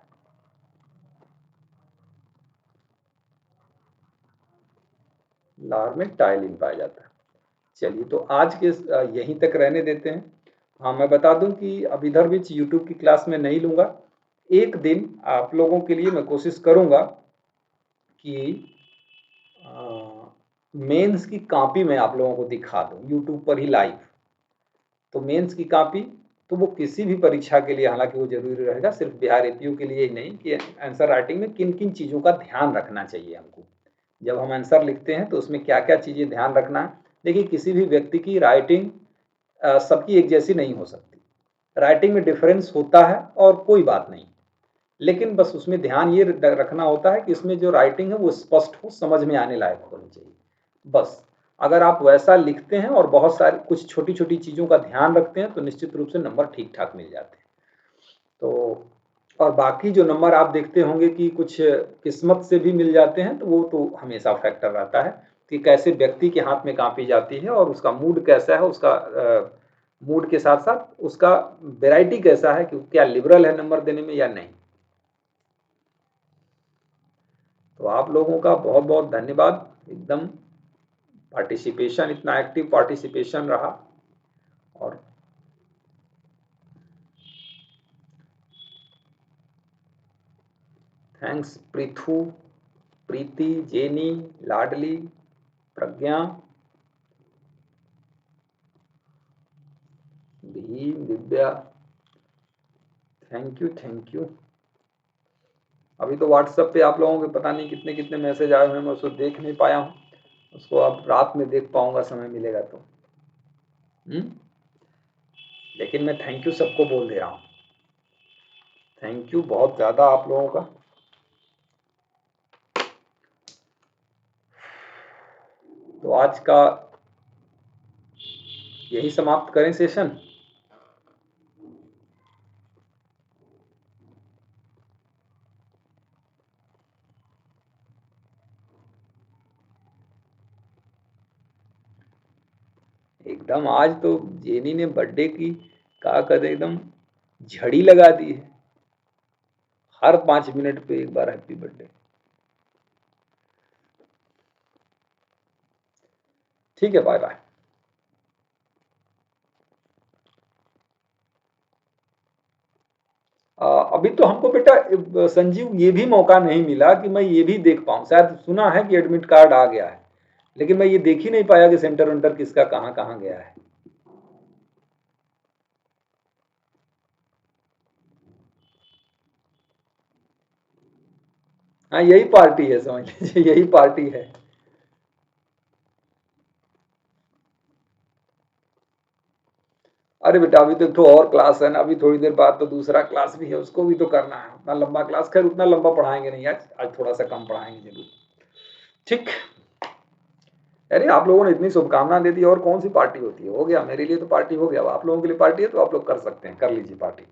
A: लार में टाइलिन पाया जाता है। चलिए, तो आज के यहीं तक रहने देते हैं। हाँ, मैं बता दूं कि अब इधर बीच यूट्यूब की क्लास में नहीं लूंगा। एक दिन आप लोगों के लिए मैं कोशिश करूंगा कि मेंस की कॉपी मैं आप लोगों को दिखा दूं यूट्यूब पर ही लाइव। तो मेंस की कॉपी तो वो किसी भी परीक्षा के लिए, हालांकि वो जरूरी रहेगा, सिर्फ बिहार एपीयू के लिए ही नहीं, कि आंसर राइटिंग में किन किन चीज़ों का ध्यान रखना चाहिए हमको। जब हम आंसर लिखते हैं तो उसमें क्या क्या चीज़ें ध्यान रखना है। देखिए, किसी भी व्यक्ति की राइटिंग सबकी एक जैसी नहीं हो सकती। राइटिंग में डिफरेंस होता है और कोई बात नहीं, लेकिन बस उसमें ध्यान ये रखना होता है कि इसमें जो राइटिंग है वो स्पष्ट हो, समझ में आने लायक होनी चाहिए। बस, अगर आप वैसा लिखते हैं और बहुत सारी कुछ छोटी छोटी चीज़ों का ध्यान रखते हैं तो निश्चित रूप से नंबर ठीक ठाक मिल जाते हैं। तो और बाकी जो नंबर आप देखते होंगे कि कुछ किस्मत से भी मिल जाते हैं, तो वो तो हमेशा फैक्टर रहता है कि कैसे व्यक्ति के हाथ में कापी जाती है और उसका मूड कैसा है, उसका मूड के साथ साथ उसका वैरायटी कैसा है, कि क्या लिबरल है नंबर देने में या नहीं। तो आप लोगों का बहुत बहुत धन्यवाद। एकदम पार्टिसिपेशन, इतना एक्टिव पार्टिसिपेशन रहा। और thanks Prithu, Preeti, jenny, Ladli, Pragya, Bhim, Divya, thank you thank you. अभी तो व्हाट्सएप पे आप लोगों के पता नहीं कितने कितने मैसेज आए हुए हैं, मैं उसको देख नहीं पाया हूँ। उसको अब रात में देख पाऊंगा, समय मिलेगा तो। लेकिन मैं थैंक यू सबको बोल दे रहा हूँ। थैंक यू बहुत ज़्यादा आप लोगों का। तो आज का यही समाप्त करें सेशन। एकदम आज तो जेनी ने बर्थडे की क्या कहते एकदम झड़ी लगा दी है, हर 5 मिनट पे एक बार हैप्पी बर्थडे। ठीक है, बाय बाय। अभी तो हमको बेटा संजीव ये भी मौका नहीं मिला कि मैं ये भी देख पाऊँ, शायद सुना है कि एडमिट कार्ड आ गया है, लेकिन मैं ये देख ही नहीं पाया कि सेंटर वेंटर किसका कहाँ कहाँ गया है। हाँ, यही पार्टी है, समझ लीजिए यही पार्टी है। अरे बेटा अभी तो एक तो और क्लास है ना, अभी थोड़ी देर बाद तो दूसरा क्लास भी है, उसको भी तो करना है। उतना लंबा क्लास, खैर उतना लंबा पढ़ाएंगे नहीं आज, आज थोड़ा सा कम पढ़ाएंगे जरूर। ठीक। अरे आप लोगों ने इतनी शुभकामना दे दी, और कौन सी पार्टी होती है, हो गया मेरे लिए तो पार्टी हो गया, अब आप लोगों के लिए पार्टी है तो आप लोग कर सकते हैं, कर लीजिए पार्टी।